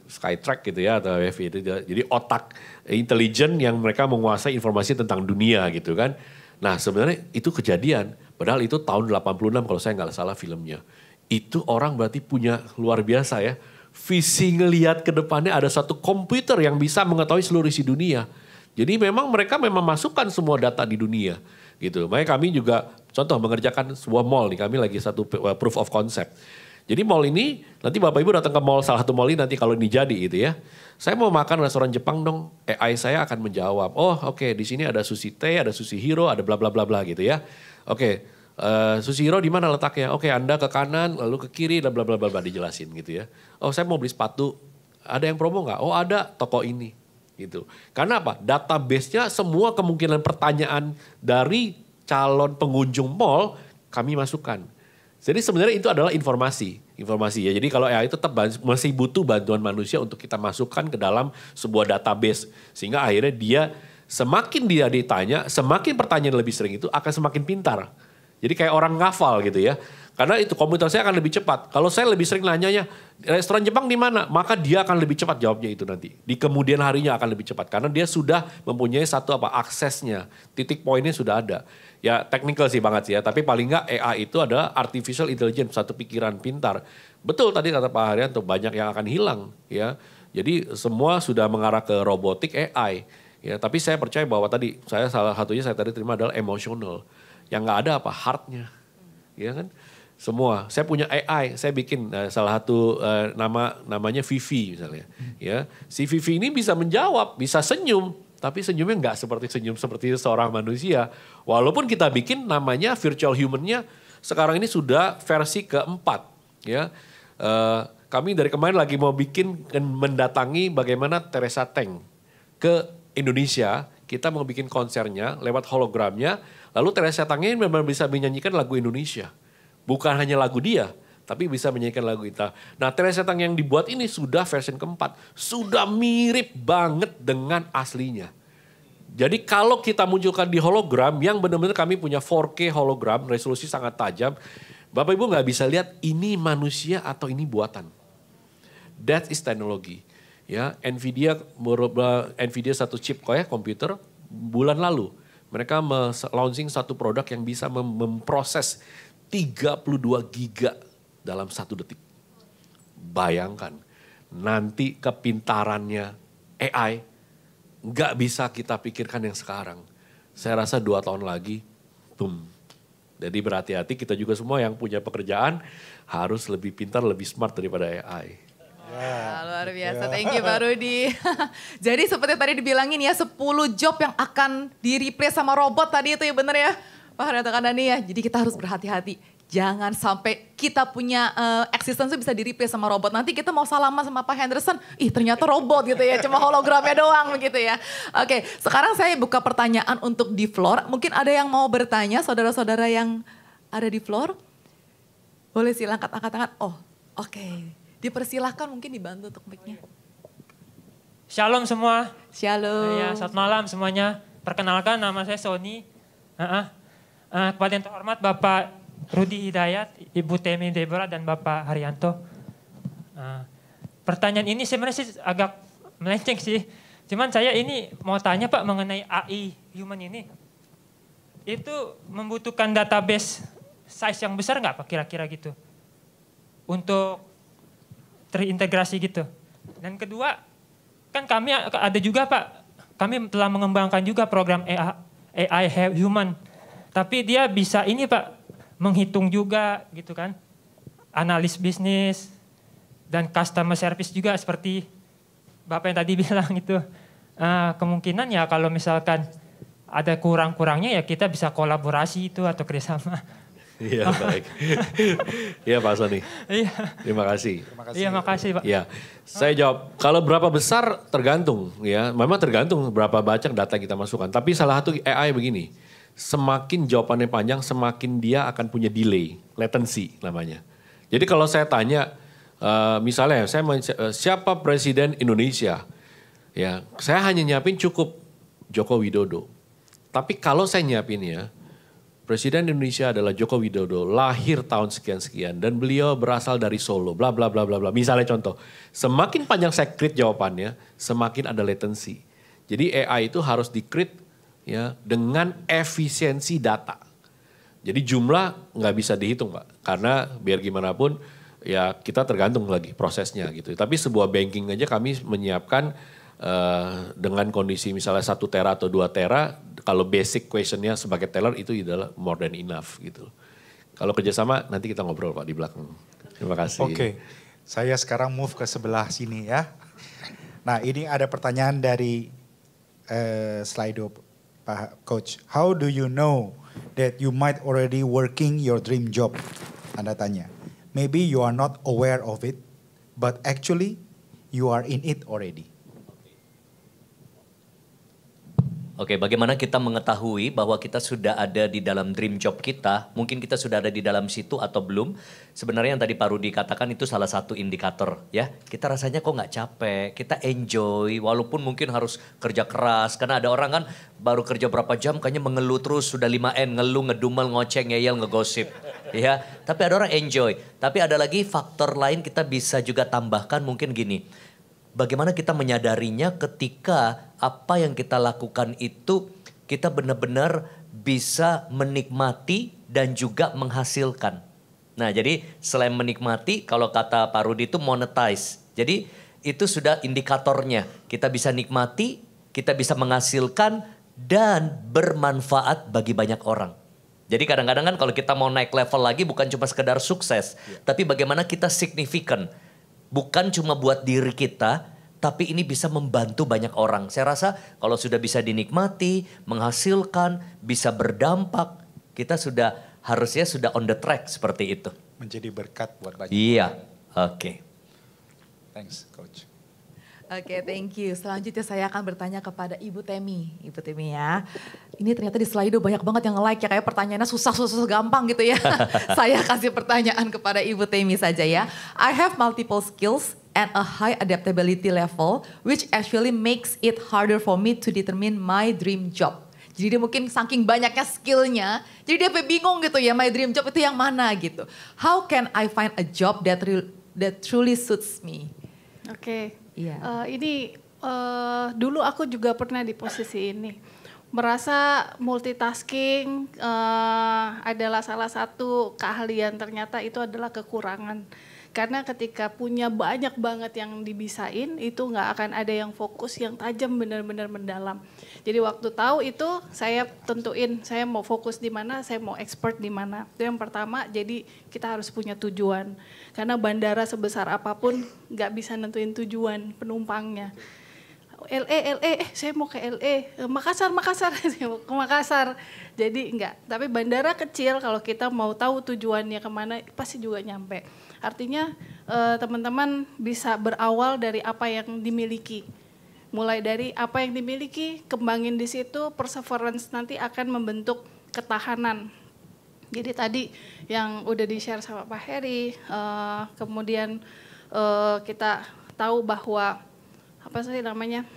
Skytrack gitu ya atau itu. Jadi otak intelijen yang mereka menguasai informasi tentang dunia gitu kan. Nah sebenarnya itu kejadian. Padahal itu tahun 86 kalau saya nggak salah filmnya. Itu orang berarti punya luar biasa ya. Visi ngelihat ke depannya ada satu komputer yang bisa mengetahui seluruh isi dunia. Jadi memang mereka masukkan semua data di dunia gitu. Makanya kami juga contoh mengerjakan sebuah mall nih. Kami lagi satu proof of concept. Jadi mall ini, nanti Bapak Ibu datang ke mall, salah satu mall ini nanti kalau ini jadi gitu ya. Saya mau makan restoran Jepang dong, AI saya akan menjawab. Oh oke, di sini ada sushi teh, ada sushi hero, ada bla bla bla bla gitu ya. Oke, sushi hero di mana letaknya? Oke, Anda ke kanan, lalu ke kiri, bla bla bla bla dijelasin gitu ya. Oh saya mau beli sepatu, ada yang promo nggak? Oh ada, toko ini gitu. Karena apa? Database-nya semua kemungkinan pertanyaan dari calon pengunjung mall kami masukkan. Jadi sebenarnya itu adalah informasi ya. Jadi kalau AI itu tetap masih butuh bantuan manusia untuk kita masukkan ke dalam sebuah database. Sehingga akhirnya semakin dia ditanya, semakin pertanyaan lebih sering itu akan semakin pintar. Jadi kayak orang ngafal gitu ya. Karena itu komputer saya akan lebih cepat. Kalau saya lebih sering nanyanya, restoran Jepang di mana? Maka dia akan lebih cepat jawabnya itu nanti. Di kemudian harinya akan lebih cepat. Karena dia sudah mempunyai aksesnya. Titik poinnya sudah ada. Ya technical sih banget sih ya. Tapi paling nggak AI itu adalah artificial intelligence. Satu pikiran pintar. Betul tadi kata Pak Haryanto, banyak yang akan hilang ya. Jadi semua sudah mengarah ke robotik AI. Ya, tapi saya percaya bahwa tadi, salah satunya saya tadi terima adalah emotional. Yang nggak ada heartnya. Ya kan? Semua. Saya punya AI, saya bikin salah satu namanya Vivi misalnya. Ya, si Vivi ini bisa menjawab, bisa senyum, tapi senyumnya nggak seperti seorang manusia. Walaupun kita bikin namanya virtual human-nya sekarang ini sudah versi keempat. Ya, kami dari kemarin lagi mau bikin mendatangi bagaimana Teresa Teng ke Indonesia. Kita mau bikin konsernya lewat hologramnya. Lalu Teresa Teng ini memang bisa menyanyikan lagu Indonesia. Bukan hanya lagu dia, tapi bisa menyanyikan lagu kita. Nah Teresa Teng yang dibuat ini sudah versi keempat. Sudah mirip banget dengan aslinya. Jadi kalau kita munculkan di hologram yang benar-benar kami punya 4K hologram, resolusi sangat tajam. Bapak Ibu nggak bisa lihat ini manusia atau ini buatan. That is teknologi. Ya, Nvidia satu chip komputer bulan lalu. Mereka launching satu produk yang bisa memproses 32 giga dalam 1 detik. Bayangkan, nanti kepintarannya AI nggak bisa kita pikirkan yang sekarang. Saya rasa 2 tahun lagi, boom. Jadi berhati-hati kita juga semua yang punya pekerjaan harus lebih pintar, lebih smart daripada AI. Luar biasa, thank you Pak Rudi. Jadi seperti tadi dibilangin ya 10 job yang akan di-replace sama robot tadi itu ya bener ya. Pak Haryanto Kandani ya, jadi kita harus berhati-hati. Jangan sampai kita punya eksistensi bisa di-replace sama robot. Nanti kita mau salaman sama Pak Henderson, ternyata robot gitu ya, cuma hologramnya doang begitu ya. Oke, sekarang saya buka pertanyaan untuk di floor. Mungkin ada yang mau bertanya, saudara-saudara yang ada di floor. Boleh silakan angkat tangan. Oh, oke. Dipersilahkan mungkin dibantu untuk mic-nya. Shalom semua. Shalom. Ya, selamat malam semuanya. Perkenalkan nama saya Sony. Kepada yang terhormat Bapak Rudi Hidayat, Ibu Temi Deborah dan Bapak Haryanto. Pertanyaan ini sebenarnya sih agak melenceng sih. Cuman saya ini mau tanya Pak mengenai AI human ini. Itu membutuhkan database size yang besar nggak Pak kira-kira gitu? Untuk terintegrasi gitu. Dan kedua, kan kami ada juga Pak, kami telah mengembangkan juga program AI human. Tapi dia bisa ini Pak, menghitung juga gitu kan. Analis bisnis dan customer service juga seperti Bapak yang tadi bilang itu. Kemungkinan ya kalau misalkan ada kurang-kurangnya ya kita bisa kolaborasi itu atau kerjasama. Iya baik. Iya Pak Sony. Iya. Terima kasih. Iya makasih Pak. Ya, saya jawab kalau berapa besar tergantung ya. Memang tergantung berapa banyak data kita masukkan. Tapi salah satu AI begini, semakin jawabannya panjang, semakin dia akan punya delay, latency namanya. Jadi kalau saya tanya, misalnya siapa presiden Indonesia, ya saya hanya nyiapin cukup Joko Widodo. Tapi kalau saya nyiapin ya, Presiden Indonesia adalah Joko Widodo, lahir tahun sekian-sekian dan beliau berasal dari Solo, bla bla bla bla bla. Misalnya contoh, semakin panjang saya create jawabannya, semakin ada latency. Jadi AI itu harus di-create ya dengan efisiensi data. Jadi jumlah nggak bisa dihitung Pak, karena biar gimana pun ya kita tergantung lagi prosesnya gitu. Tapi sebuah banking aja kami menyiapkan dengan kondisi misalnya 1 tera atau 2 tera, kalau basic questionnya sebagai teller itu adalah more than enough gitu. Kalau kerjasama nanti kita ngobrol Pak di belakang. Terima kasih. Oke, saya sekarang move ke sebelah sini ya. Nah ini ada pertanyaan dari Slido Pak Coach. How do you know that you might already working your dream job? Anda tanya. Maybe you are not aware of it, but actually you are in it already. Oke, bagaimana kita mengetahui bahwa kita sudah ada di dalam dream job kita? Mungkin kita sudah ada di dalam situ atau belum? Sebenarnya yang tadi Pak Rudi katakan itu salah satu indikator ya. Kita rasanya kok nggak capek, kita enjoy walaupun mungkin harus kerja keras. Karena ada orang kan baru kerja berapa jam kayaknya mengeluh terus, sudah 5N, ngeluh, ngedumel, ngoceh, ngeyel, ngegosip. Ya, tapi ada orang enjoy. Tapi ada lagi faktor lain kita bisa juga tambahkan mungkin gini. Bagaimana kita menyadarinya ketika apa yang kita lakukan itu kita benar-benar bisa menikmati dan juga menghasilkan. Nah jadi selain menikmati kalau kata Pak Rudi itu monetize. Jadi itu sudah indikatornya. Kita bisa nikmati, kita bisa menghasilkan dan bermanfaat bagi banyak orang. Jadi kadang-kadang kan kalau kita mau naik level lagi bukan cuma sekedar sukses. Tapi bagaimana kita signifikan. Bukan cuma buat diri kita, tapi ini bisa membantu banyak orang. Saya rasa kalau sudah bisa dinikmati, menghasilkan, bisa berdampak, kita harusnya sudah on the track seperti itu. Menjadi berkat buat banyak. Iya, oke. Thanks Coach. Oke, thank you. Selanjutnya saya akan bertanya kepada Ibu Temi. Ibu Temi ya, ini ternyata di Slido banyak banget yang nge-like ya. Kayak pertanyaannya susah gampang gitu ya. Saya kasih pertanyaan kepada Ibu Temi saja ya. I have multiple skills and a high adaptability level which actually makes it harder for me to determine my dream job. Jadi dia mungkin saking banyaknya skillnya, jadi dia bingung gitu ya, my dream job itu yang mana gitu. How can I find a job that truly suits me? Oke. Iya. Ini dulu aku juga pernah di posisi ini. Merasa multitasking adalah salah satu keahlian, ternyata itu adalah kekurangan. Karena ketika punya banyak banget yang dibisain, itu nggak akan ada yang fokus, yang tajam benar-benar mendalam. Jadi waktu tahu itu saya tentuin, saya mau fokus di mana, saya mau expert di mana. Itu yang pertama, jadi kita harus punya tujuan. Karena bandara sebesar apapun nggak bisa nentuin tujuan penumpangnya. LA, saya mau ke LA, Makassar, saya mau ke Makassar. Jadi enggak, tapi bandara kecil kalau kita mau tahu tujuannya kemana pasti juga nyampe. Artinya teman-teman bisa berawal dari apa yang dimiliki. Mulai dari apa yang dimiliki, kembangin di situ, perseverance nanti akan membentuk ketahanan. Jadi tadi yang udah di-share sama Pak Heri, kemudian kita tahu bahwa apa sih namanya,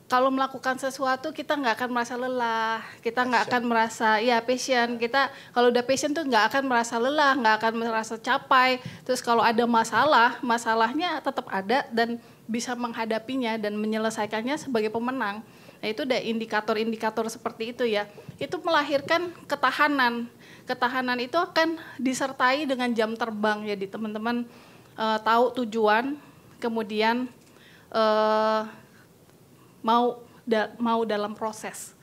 kalau melakukan sesuatu kita nggak akan merasa lelah, kita nggak akan merasa passion. Kita kalau udah passion tuh nggak akan merasa lelah, nggak akan merasa capai. Terus kalau ada masalahnya tetap ada dan bisa menghadapinya dan menyelesaikannya sebagai pemenang. Nah itu ada indikator-indikator seperti itu ya. Itu melahirkan ketahanan. Ketahanan itu akan disertai dengan jam terbang. Jadi teman-teman tahu tujuan, kemudian mau dalam proses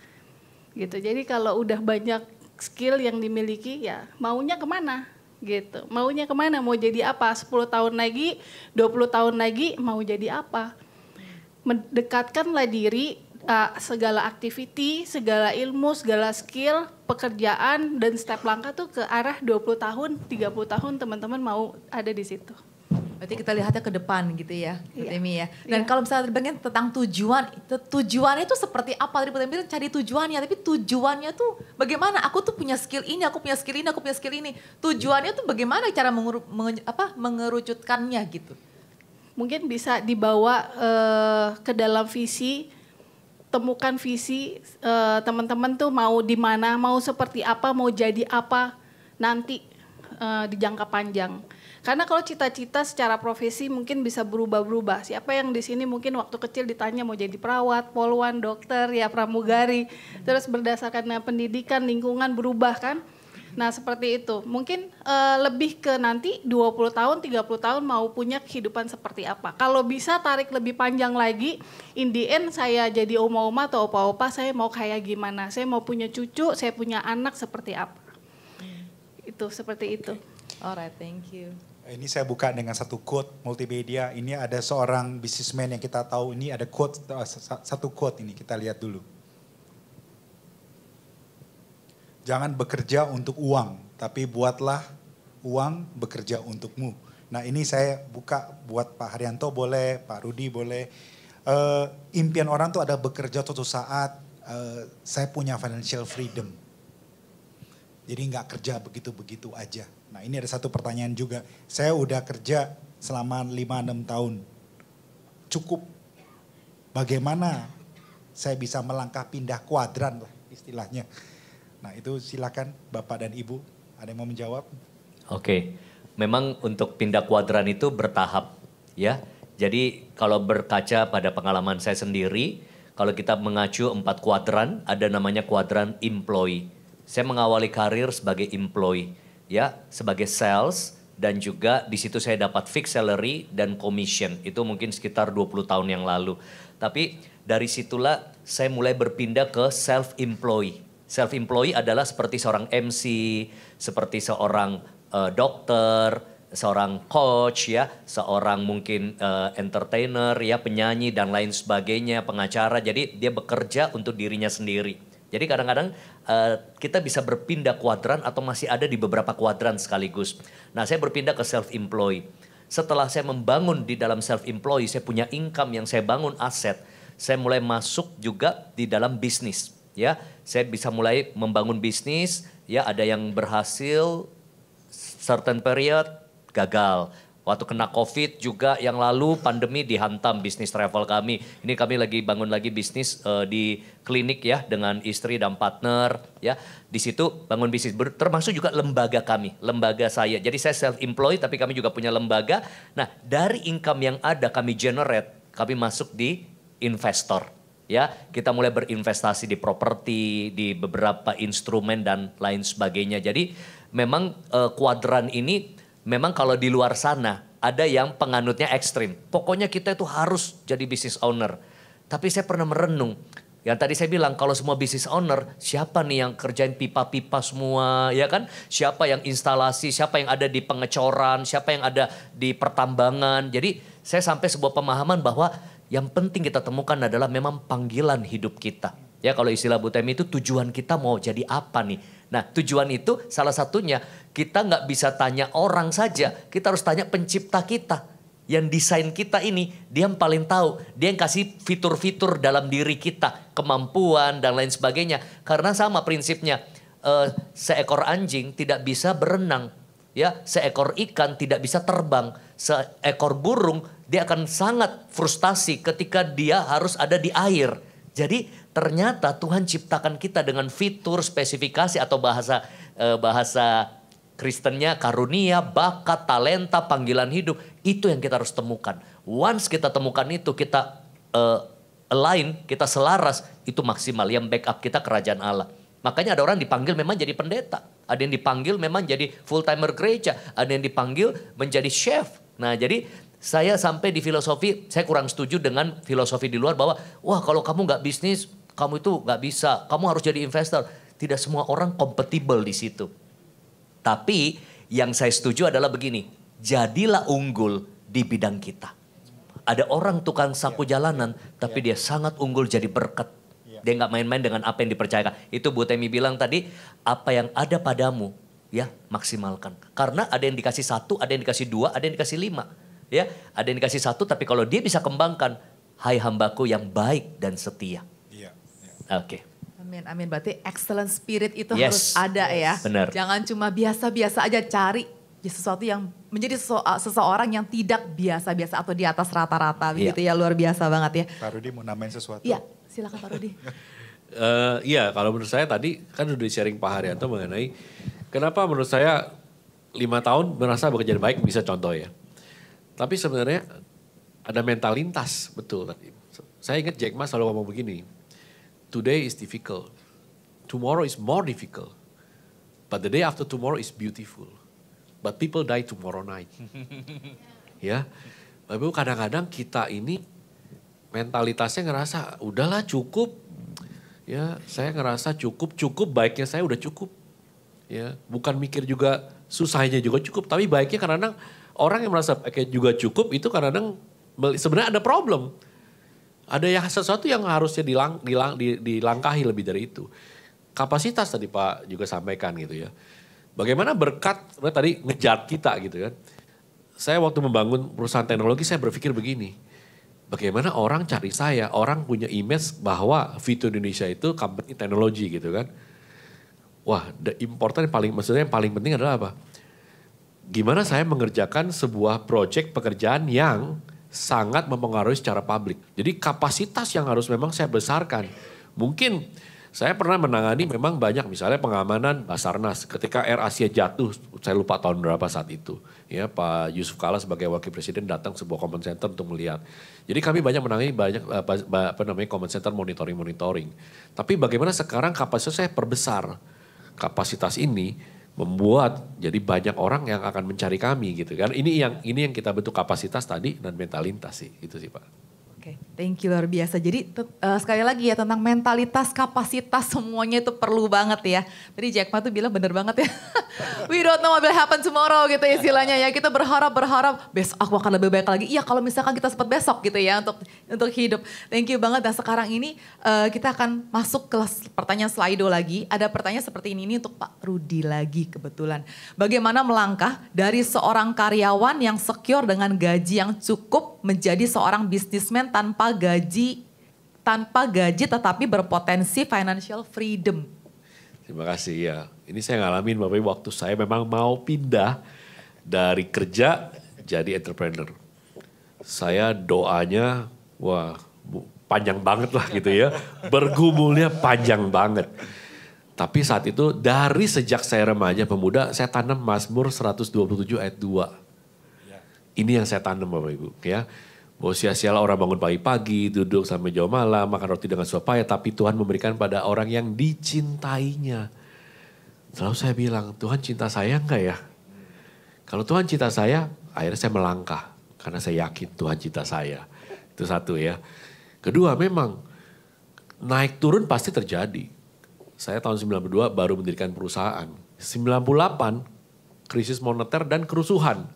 gitu. Jadi kalau udah banyak skill yang dimiliki ya maunya kemana gitu. Maunya kemana, mau jadi apa, 10 tahun lagi, 20 tahun lagi mau jadi apa. Mendekatkanlah diri segala activity, segala ilmu, segala skill, pekerjaan dan step langkah tuh ke arah 20 tahun, 30 tahun teman-teman mau ada di situ. Berarti kita lihatnya ke depan gitu ya, Bu Iya. Temi ya. Dan kalau misalnya dibagian tentang tujuannya itu seperti apa? Tadi Bu Temi bilang cari tujuannya, tapi tujuannya tuh bagaimana? Aku tuh punya skill ini, aku punya skill ini, aku punya skill ini. Tujuannya tuh bagaimana cara mengerucutkannya gitu? Mungkin bisa dibawa ke dalam visi, temukan visi teman-teman tuh mau di mana, mau seperti apa, mau jadi apa nanti di jangka panjang. Karena kalau cita-cita secara profesi mungkin bisa berubah-berubah. Siapa yang di sini mungkin waktu kecil ditanya mau jadi perawat, polwan, dokter, ya pramugari. Terus berdasarkan pendidikan, lingkungan berubah kan. Nah seperti itu. Mungkin lebih ke nanti 20 tahun, 30 tahun mau punya kehidupan seperti apa. Kalau bisa tarik lebih panjang lagi, in the end saya jadi oma-oma atau opa-opa, saya mau kayak gimana. Saya mau punya cucu, saya punya anak seperti apa. Itu seperti itu. Alright, thank you. Ini saya buka dengan satu quote multimedia. Ini ada seorang businessman yang kita tahu. Ini ada quote, satu quote ini kita lihat dulu. Jangan bekerja untuk uang, tapi buatlah uang bekerja untukmu. Nah ini saya buka buat Pak Haryanto boleh, Pak Rudi boleh. Impian orang tuh ada bekerja suatu saat saya punya financial freedom. Jadi nggak kerja begitu-begitu aja. Nah ini ada satu pertanyaan juga. Saya udah kerja selama 5-6 tahun. Cukup. Bagaimana saya bisa melangkah pindah kuadran lah istilahnya. Nah itu silakan Bapak dan Ibu. Ada yang mau menjawab? Oke. Memang untuk pindah kuadran itu bertahap ya. Jadi kalau berkaca pada pengalaman saya sendiri. Kalau kita mengacu 4 kuadran. Ada namanya kuadran employee. Saya mengawali karir sebagai employee, ya, sebagai sales dan juga di situ saya dapat fixed salary dan commission. Itu mungkin sekitar 20 tahun yang lalu. Tapi dari situlah saya mulai berpindah ke self-employee. Self-employee adalah seperti seorang MC, seperti seorang dokter, seorang coach, ya, seorang mungkin entertainer, ya, penyanyi dan lain sebagainya, pengacara. Jadi dia bekerja untuk dirinya sendiri. Jadi kadang-kadang kita bisa berpindah kuadran atau masih ada di beberapa kuadran sekaligus. Nah saya berpindah ke self-employed. Setelah saya membangun di dalam self-employed, saya punya income yang saya bangun aset. Saya mulai masuk juga di dalam bisnis. Ya, saya bisa mulai membangun bisnis. Ya, ada yang berhasil, certain period gagal. Waktu kena COVID juga yang lalu pandemi dihantam bisnis travel kami. Ini kami lagi bangun lagi bisnis di klinik ya dengan istri dan partner ya. Di situ bangun bisnis termasuk juga lembaga kami, lembaga saya. Jadi saya self-employed tapi kami juga punya lembaga. Nah dari income yang ada kami generate, kami masuk di investor. Ya, kita mulai berinvestasi di properti, di beberapa instrumen dan lain sebagainya. Jadi memang kuadran ini memang kalau di luar sana ada yang penganutnya ekstrim. Pokoknya kita itu harus jadi business owner. Tapi saya pernah merenung. Yang tadi saya bilang kalau semua business owner, siapa nih yang kerjain pipa-pipa semua, ya kan? Siapa yang instalasi, siapa yang ada di pengecoran, siapa yang ada di pertambangan. Jadi saya sampai sebuah pemahaman bahwa yang penting kita temukan adalah memang panggilan hidup kita. Ya kalau istilah Bu Temi itu tujuan kita mau jadi apa nih? Nah tujuan itu salah satunya kita nggak bisa tanya orang saja, kita harus tanya pencipta kita. Yang desain kita ini, dia yang paling tahu. Dia yang kasih fitur-fitur dalam diri kita, kemampuan dan lain sebagainya. Karena sama prinsipnya, seekor anjing tidak bisa berenang. Ya, seekor ikan tidak bisa terbang. Seekor burung dia akan sangat frustasi ketika dia harus ada di air. Jadi ternyata Tuhan ciptakan kita dengan fitur, spesifikasi atau bahasa Kristennya karunia, bakat, talenta, panggilan hidup. Itu yang kita harus temukan. Once kita temukan itu, kita align, kita selaras, itu maksimal. Yang backup kita kerajaan Allah. Makanya ada orang dipanggil memang jadi pendeta. Ada yang dipanggil memang jadi full-timer gereja. Ada yang dipanggil menjadi chef. Nah jadi saya sampai di filosofi, saya kurang setuju dengan filosofi di luar bahwa wah kalau kamu nggak bisnis, kamu itu nggak bisa. Kamu harus jadi investor. Tidak semua orang kompatibel di situ. Tapi yang saya setuju adalah begini, jadilah unggul di bidang kita. ada orang tukang sapu jalanan, tapi dia sangat unggul jadi berkat. Dia nggak main-main dengan apa yang dipercayakan. Itu Bu Temi bilang tadi, apa yang ada padamu, ya maksimalkan. Karena ada yang dikasih 1, ada yang dikasih 2, ada yang dikasih 5. Ya, ada yang dikasih 1, tapi kalau dia bisa kembangkan, hai hambaku yang baik dan setia. Oke. Amin, amin. Berarti excellent spirit itu Yes. harus ada ya. Benar. Jangan cuma biasa-biasa aja, cari sesuatu yang menjadi seseorang yang tidak biasa-biasa atau di atas rata-rata. Begitu ya, luar biasa banget ya. Pak Rudi mau namain sesuatu? Iya, silakan Pak Rudi. Iya, kalau menurut saya tadi kan udah sharing Pak Haryanto mengenai kenapa menurut saya 5 tahun merasa bekerja baik bisa contoh ya. Tapi sebenarnya ada mentalitas, betul tadi. Saya ingat Jack Ma selalu ngomong begini, today is difficult, tomorrow is more difficult, but the day after tomorrow is beautiful, but people die tomorrow night. Ya, Bapak Ibu kadang-kadang kita ini mentalitasnya ngerasa udahlah cukup, ya saya ngerasa cukup baiknya saya udah cukup, ya bukan mikir juga susahnya juga cukup, tapi baiknya kadang-kadang orang yang merasa kayak juga cukup itu kadang-kadang sebenarnya ada problem. Ada yang sesuatu yang harusnya dilangkahi lebih dari itu. Kapasitas tadi Pak juga sampaikan gitu ya. Bagaimana berkat tadi ngejar kita gitu kan. Saya waktu membangun perusahaan teknologi saya berpikir begini. Bagaimana orang cari saya, orang punya image bahwa Vito Indonesia itu company teknologi gitu kan. Wah, the important maksudnya yang paling penting adalah apa? Gimana saya mengerjakan sebuah project pekerjaan yang sangat mempengaruhi secara publik. Jadi kapasitas yang harus memang saya besarkan. Mungkin saya pernah menangani memang banyak misalnya pengamanan Basarnas. Ketika Air Asia jatuh, saya lupa tahun berapa saat itu. Ya, Pak Yusuf Kalla sebagai wakil presiden datang sebuah command center untuk melihat. Jadi kami banyak menangani command center monitoring. Tapi bagaimana sekarang kapasitas saya perbesar. Kapasitas ini membuat jadi banyak orang yang akan mencari kami gitu kan. Ini yang kita bentuk kapasitas tadi dan mentalitas sih, itu sih Pak. Oke, thank you luar biasa. Jadi sekali lagi ya tentang mentalitas, kapasitas semuanya itu perlu banget ya. Tadi Jack Ma tuh bilang bener banget ya. We don't know what will happen tomorrow gitu ya istilahnya ya. Kita berharap besok aku akan lebih baik lagi. Iya kalau misalkan kita sempat besok gitu ya untuk hidup. Thank you banget. Dan sekarang ini kita akan masuk ke pertanyaan Slido lagi. Ada pertanyaan seperti ini untuk Pak Rudi lagi kebetulan. Bagaimana melangkah dari seorang karyawan yang secure dengan gaji yang cukup menjadi seorang bisnismen tanpa gaji tetapi berpotensi financial freedom. Terima kasih ya. Ini saya ngalamin Bapak Ibu waktu saya memang mau pindah dari kerja jadi entrepreneur. Saya doanya wah panjang banget lah gitu ya. Bergumulnya panjang banget. Tapi saat itu dari sejak saya remaja pemuda saya tanam Mazmur 127 ayat 2. Ini yang saya tanam Bapak Ibu ya. Bahwa sia-sialah orang bangun pagi-pagi, duduk sampai jauh malam, makan roti dengan suap payah, tapi Tuhan memberikan pada orang yang dicintainya. Selalu saya bilang, Tuhan cinta saya enggak ya? Kalau Tuhan cinta saya, akhirnya saya melangkah. Karena saya yakin Tuhan cinta saya. Itu satu ya. Kedua memang, naik turun pasti terjadi. Saya tahun 92 baru mendirikan perusahaan. 98, krisis moneter dan kerusuhan.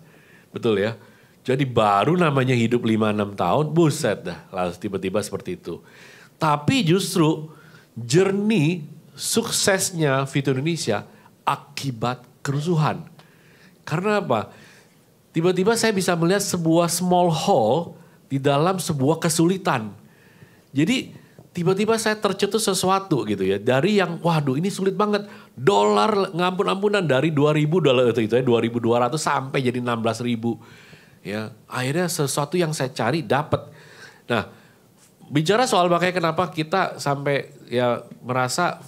Betul ya? Jadi baru namanya hidup 5-6 tahun, buset dah. Lalu tiba-tiba seperti itu. Tapi justru journey suksesnya Vito Indonesia akibat kerusuhan. Karena apa? Tiba-tiba saya bisa melihat sebuah small hole di dalam sebuah kesulitan. Jadi tiba-tiba saya tercetus sesuatu gitu ya. Dari yang waduh ini sulit banget. Dolar ngampun-ampunan dari 2.000 dolar itu ya 2.200 sampai jadi 16.000. Ya, akhirnya sesuatu yang saya cari dapat. Nah, bicara soal makanya kenapa kita sampai ya merasa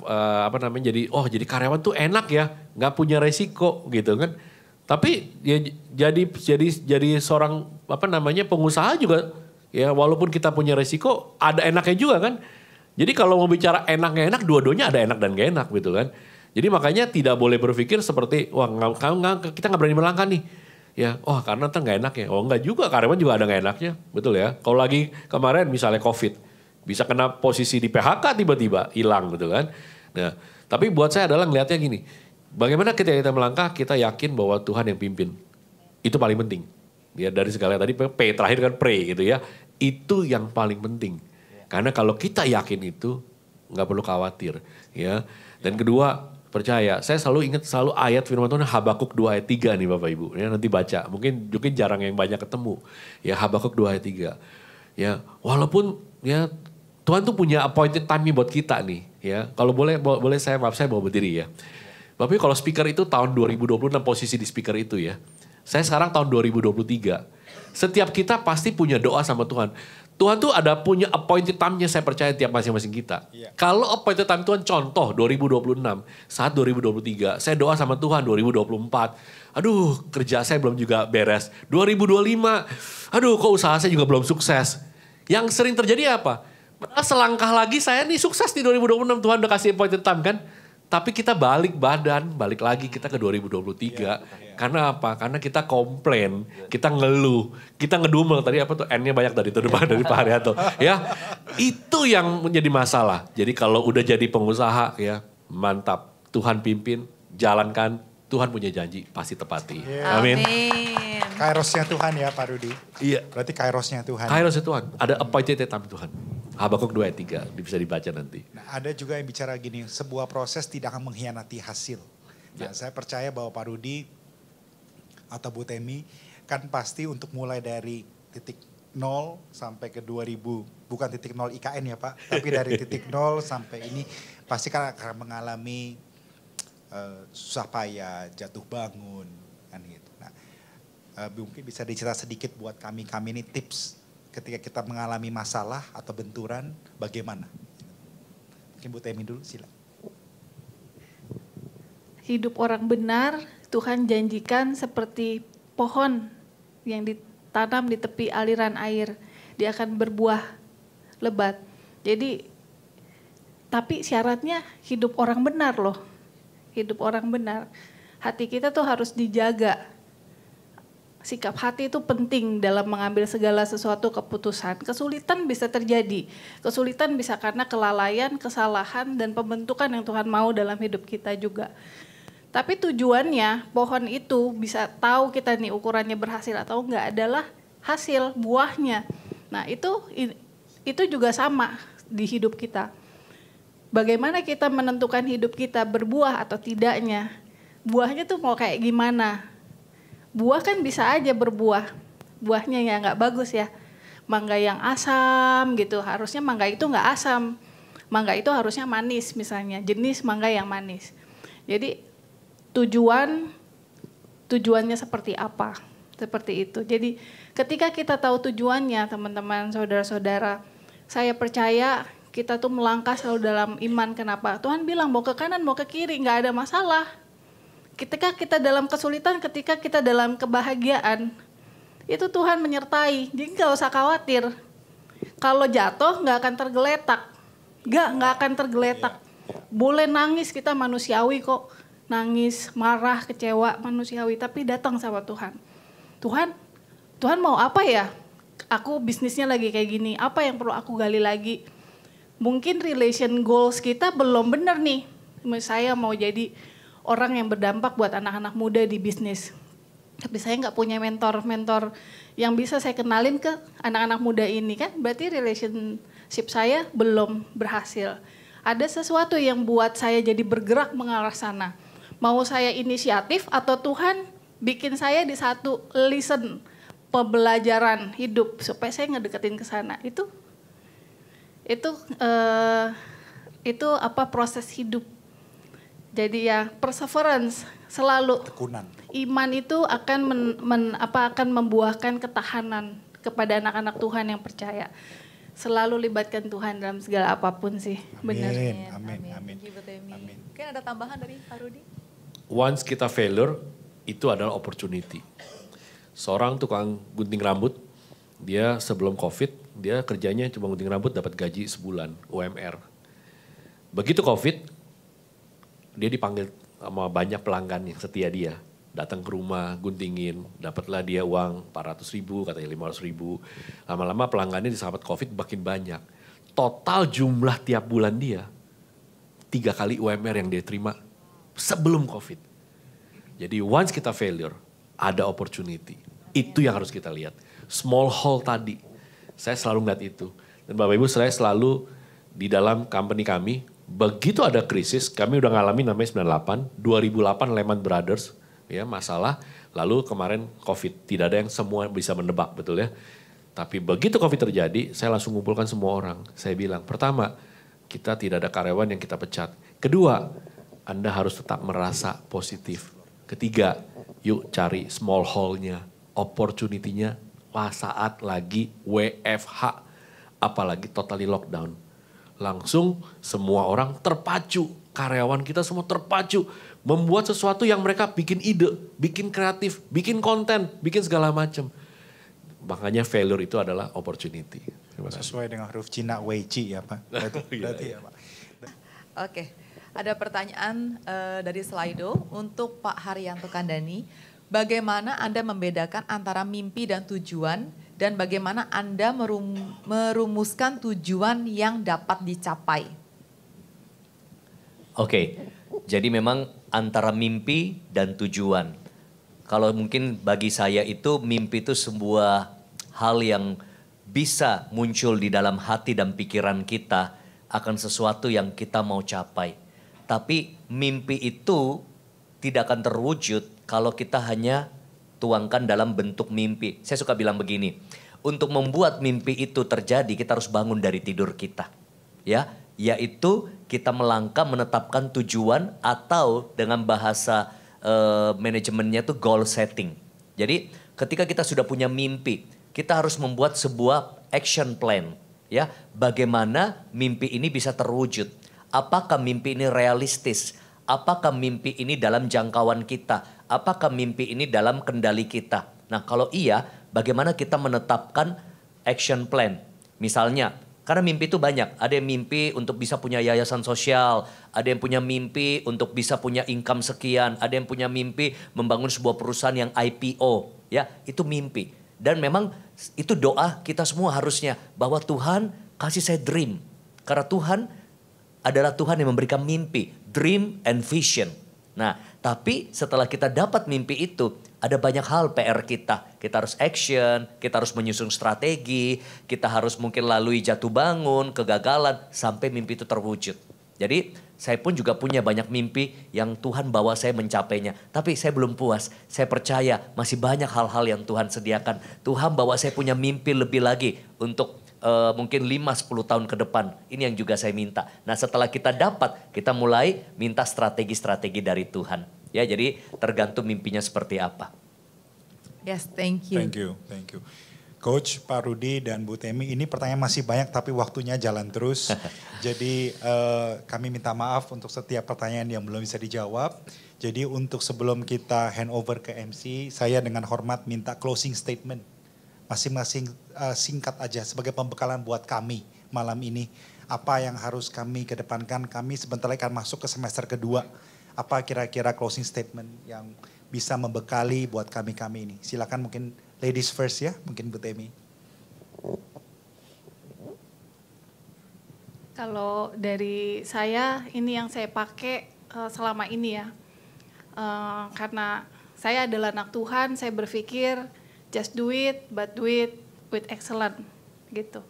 jadi karyawan tuh enak ya, nggak punya resiko gitu kan. Tapi ya jadi seorang pengusaha juga ya walaupun kita punya resiko ada enaknya juga kan. Jadi kalau mau bicara enak-enak dua-duanya ada enak dan gak enak gitu kan. Jadi makanya tidak boleh berpikir seperti wah kita nggak berani melangkah nih. Ya, karena ntar gak enak ya. Enggak juga, karyawan juga ada gak enaknya. Betul ya. Kalau lagi kemarin misalnya COVID, bisa kena posisi di PHK tiba-tiba, hilang gitu kan. Nah, tapi buat saya adalah ngelihatnya gini, bagaimana ketika kita melangkah, kita yakin bahwa Tuhan yang pimpin. Itu paling penting. Ya dari segala tadi P terakhir kan pray gitu ya. Itu yang paling penting. Karena kalau kita yakin itu nggak perlu khawatir ya. Dan kedua percaya, saya selalu ingat ayat firman Tuhan Habakuk 2 ayat 3 nih Bapak Ibu. Ya, nanti baca, mungkin jarang yang banyak ketemu. Ya Habakuk 2 ayat 3. Ya walaupun ya Tuhan tuh punya appointed time buat kita nih. Ya kalau boleh saya mau berdiri ya. Bapak Ibu kalau speaker itu tahun 2026 posisi di speaker itu ya. Saya sekarang tahun 2023. Setiap kita pasti punya doa sama Tuhan. Tuhan tuh ada punya appointed time-nya saya percaya tiap masing-masing kita. Kalau appointed time Tuhan contoh 2026, saat 2023, saya doa sama Tuhan 2024. Aduh kerja saya belum juga beres. 2025, aduh kok usaha saya juga belum sukses. Yang sering terjadi apa? Selangkah lagi saya nih sukses di 2026 Tuhan udah kasih appointed time kan. Tapi kita balik lagi kita ke 2023. Karena apa? Karena kita komplain, kita ngeluh, kita ngedumel. Tadi apa tuh N-nya banyak dari Pak Haryanto. Ya, itu yang menjadi masalah. Jadi kalau udah jadi pengusaha ya mantap. Tuhan pimpin, jalankan. Tuhan punya janji, pasti tepati. Amin. Kairosnya Tuhan ya Pak Rudi. Iya. Berarti kairosnya Tuhan. Kairosnya Tuhan. Ada appointed time Tuhan. Habakuk 2 ayat 3 bisa dibaca nanti. Nah, ada juga yang bicara gini, sebuah proses tidak akan mengkhianati hasil. Nah, saya percaya bahwa Pak Rudi atau Bu Temi kan pasti untuk mulai dari titik 0 sampai ke 2000, bukan titik 0 IKN ya Pak, tapi dari titik 0 sampai ini pasti kan akan mengalami susah payah, jatuh bangun, kan gitu. Nah, mungkin bisa dicerita sedikit buat kami ini tips ketika kita mengalami masalah atau benturan, bagaimana? Mungkin Bu Temi dulu, silakan. Hidup orang benar, Tuhan janjikan seperti pohon yang ditanam di tepi aliran air. Dia akan berbuah lebat. Jadi, tapi syaratnya hidup orang benar loh. Hidup orang benar. Hati kita tuh harus dijaga. Sikap hati itu penting dalam mengambil segala sesuatu keputusan. Kesulitan bisa terjadi. Kesulitan bisa karena kelalaian, kesalahan, dan pembentukan yang Tuhan mau dalam hidup kita juga. Tapi tujuannya pohon itu bisa tahu kita nih ukurannya berhasil atau enggak adalah hasil buahnya. Nah itu juga sama di hidup kita. Bagaimana kita menentukan hidup kita berbuah atau tidaknya. Buahnya tuh mau kayak gimana. Buah kan bisa aja berbuah, buahnya ya nggak bagus ya. Mangga yang asam gitu, harusnya mangga itu nggak asam. Mangga itu harusnya manis misalnya, jenis mangga yang manis. Jadi tujuannya seperti apa, seperti itu. Jadi ketika kita tahu tujuannya teman-teman, saudara-saudara, saya percaya kita tuh melangkah selalu dalam iman. Kenapa? Tuhan bilang mau ke kanan, mau ke kiri, nggak ada masalah. Ketika kita dalam kesulitan, ketika kita dalam kebahagiaan, itu Tuhan menyertai. Jadi gak usah khawatir. Kalau jatuh gak akan tergeletak. Gak akan tergeletak. Boleh nangis, kita manusiawi kok. Nangis, marah, kecewa, manusiawi. Tapi datang sama Tuhan. Tuhan mau apa ya? Aku bisnisnya lagi kayak gini. Apa yang perlu aku gali lagi? Mungkin relation goals kita belum benar nih. Saya mau jadi orang yang berdampak buat anak-anak muda di bisnis. Tapi saya nggak punya mentor yang bisa saya kenalin ke anak-anak muda ini kan. Berarti relationship saya belum berhasil. Ada sesuatu yang buat saya jadi bergerak mengarah sana. Mau saya inisiatif atau Tuhan bikin saya di satu listen, pembelajaran hidup supaya saya ngedeketin ke sana. Itu apa proses hidup. Jadi ya perseverance selalu. Tekunan. Iman itu akan akan membuahkan ketahanan kepada anak-anak Tuhan yang percaya. Selalu libatkan Tuhan dalam segala apapun sih. Benar. Amin. Mungkin ada tambahan dari Pak Rudi? Once kita failure, itu adalah opportunity. Seorang tukang gunting rambut, dia sebelum COVID, dia kerjanya cuma gunting rambut dapat gaji sebulan, UMR. Begitu COVID, dia dipanggil sama banyak pelanggan yang setia dia. Datang ke rumah, guntingin, dapatlah dia uang 400.000, katanya 500.000. Lama-lama pelanggannya di saat COVID makin banyak. Total jumlah tiap bulan dia, 3 kali UMR yang dia terima sebelum COVID. Jadi once kita failure, ada opportunity. Itu yang harus kita lihat. Small hole tadi, saya selalu ngeliat itu. Dan Bapak Ibu, saya selalu di dalam company kami, begitu ada krisis, kami udah ngalamin namanya 2008 Lehman Brothers, ya masalah. Lalu kemarin COVID, tidak ada yang semua bisa menebak, betul ya. Tapi begitu COVID terjadi, saya langsung ngumpulkan semua orang. Saya bilang, pertama, kita tidak ada karyawan yang kita pecat. Kedua, Anda harus tetap merasa positif. Ketiga, yuk cari small hole-nya, opportunity-nya saat lagi WFH, apalagi totally lockdown. Langsung semua orang terpacu, karyawan kita semua terpacu, membuat sesuatu yang mereka bikin ide, bikin kreatif, bikin konten, bikin segala macam. Makanya failure itu adalah opportunity. Sesuai dengan huruf Cina Wei Chi ya Pak. Berarti ya Pak. Oke, ada pertanyaan dari Slido untuk Pak Haryanto Kandani. Bagaimana Anda membedakan antara mimpi dan tujuan dan bagaimana Anda merumuskan tujuan yang dapat dicapai? Oke, jadi memang antara mimpi dan tujuan. Kalau mungkin bagi saya itu mimpi itu sebuah hal yang bisa muncul di dalam hati dan pikiran kita akan sesuatu yang kita mau capai. Tapi mimpi itu tidak akan terwujud kalau kita hanya tuangkan dalam bentuk mimpi. Saya suka bilang begini, untuk membuat mimpi itu terjadi kita harus bangun dari tidur kita. Ya, yaitu kita melangkah menetapkan tujuan atau dengan bahasa manajemennya itu goal setting. Jadi ketika kita sudah punya mimpi, kita harus membuat sebuah action plan. Ya, bagaimana mimpi ini bisa terwujud? Apakah mimpi ini realistis? Apakah mimpi ini dalam jangkauan kita? Apakah mimpi ini dalam kendali kita? Nah, kalau iya, bagaimana kita menetapkan action plan? Misalnya, karena mimpi itu banyak. Ada yang mimpi untuk bisa punya yayasan sosial. Ada yang punya mimpi untuk bisa punya income sekian. Ada yang punya mimpi membangun sebuah perusahaan yang IPO. Ya, itu mimpi. Dan memang itu doa kita semua harusnya. Bahwa Tuhan kasih saya dream. Karena Tuhan adalah Tuhan yang memberikan mimpi. Dream and vision. Nah, tapi setelah kita dapat mimpi itu, ada banyak hal PR kita. Kita harus action, kita harus menyusun strategi, kita harus mungkin lalui jatuh bangun, kegagalan, sampai mimpi itu terwujud. Jadi saya pun juga punya banyak mimpi yang Tuhan bawa saya mencapainya. Tapi saya belum puas, saya percaya masih banyak hal-hal yang Tuhan sediakan. Tuhan bawa saya punya mimpi lebih lagi untuk mungkin 5-10 tahun ke depan. Ini yang juga saya minta. Nah, setelah kita dapat, kita mulai minta strategi-strategi dari Tuhan. Ya, jadi tergantung mimpinya seperti apa. Yes, thank you. Thank you. Coach, Pak Rudi dan Bu Temi, ini pertanyaan masih banyak tapi waktunya jalan terus. Jadi kami minta maaf untuk setiap pertanyaan yang belum bisa dijawab. Jadi untuk sebelum kita hand over ke MC, saya dengan hormat minta closing statement. Masing-masing singkat aja sebagai pembekalan buat kami malam ini. Apa yang harus kami kedepankan, kami sebentar lagi akan masuk ke semester kedua. Apa kira-kira closing statement yang bisa membekali buat kami-kami ini. Silakan mungkin ladies first ya, mungkin Bu Temi. Kalau dari saya, ini yang saya pakai selama ini ya. Karena saya adalah anak Tuhan, saya berpikir just do it, but do it with excellent, gitu.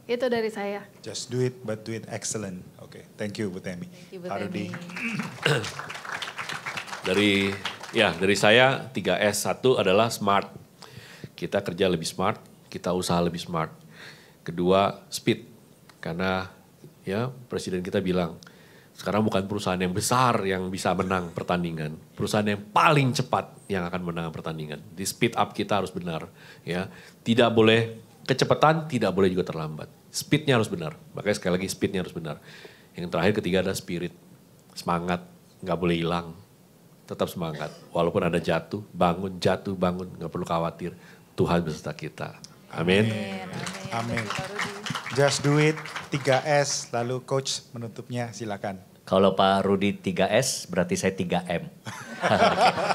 Itu dari saya. Just do it, but do it excellent. Oke, thank you Bu Temi. Thank you Bu Temi. Dari saya 3S. Satu adalah smart. Kita kerja lebih smart, kita usaha lebih smart. Kedua, speed. Karena ya presiden kita bilang, sekarang bukan perusahaan yang besar yang bisa menang pertandingan. Perusahaan yang paling cepat yang akan menang pertandingan. Di speed up kita harus benar. Ya, tidak boleh kecepatan, tidak boleh juga terlambat. Speednya harus benar. Makanya sekali lagi speednya harus benar. Yang terakhir ketiga adalah spirit. Semangat, nggak boleh hilang. Tetap semangat. Walaupun ada jatuh, bangun, nggak perlu khawatir. Tuhan beserta kita. Amin. Amin. Just do it, 3S, lalu coach menutupnya silakan. Kalau Pak Rudi 3S berarti saya 3M.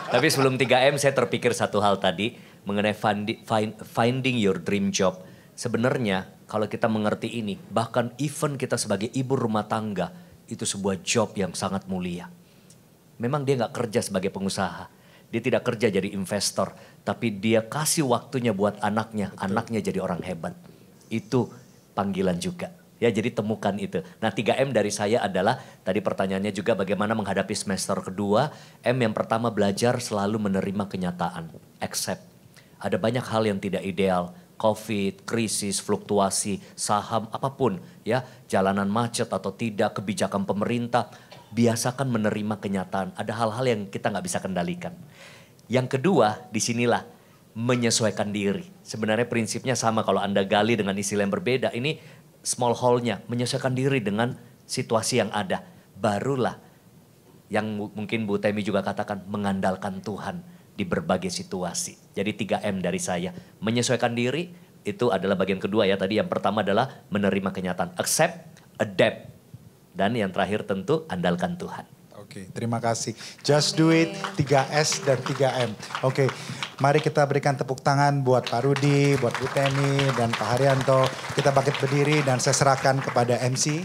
Tapi sebelum 3M saya terpikir satu hal tadi mengenai finding your dream job. Sebenarnya kalau kita mengerti ini, bahkan even kita sebagai ibu rumah tangga itu sebuah job yang sangat mulia. Memang dia nggak kerja sebagai pengusaha. Dia tidak kerja jadi investor, tapi dia kasih waktunya buat anaknya. Anaknya jadi orang hebat. Itu panggilan juga. Ya, jadi temukan itu. Nah, 3M dari saya adalah, tadi pertanyaannya juga bagaimana menghadapi semester kedua. M yang pertama, belajar selalu menerima kenyataan. Accept. Ada banyak hal yang tidak ideal. Covid, krisis, fluktuasi, saham, apapun. Ya, jalanan macet atau tidak, kebijakan pemerintah. Biasakan menerima kenyataan. Ada hal-hal yang kita nggak bisa kendalikan. Yang kedua, disinilah menyesuaikan diri. Sebenarnya prinsipnya sama kalau Anda gali dengan istilah yang berbeda. Ini small hole-nya, menyesuaikan diri dengan situasi yang ada. Barulah yang mungkin Bu Temi juga katakan, mengandalkan Tuhan di berbagai situasi. Jadi 3M dari saya. Menyesuaikan diri, itu adalah bagian kedua ya. Tadi yang pertama adalah menerima kenyataan. Accept, adapt. Dan yang terakhir tentu andalkan Tuhan. Oke, terima kasih. Just do it, 3S dan 3M. Oke, mari kita berikan tepuk tangan buat Pak Rudi, buat Bu Temi, dan Pak Haryanto. Kita bangkit berdiri dan saya serahkan kepada MC.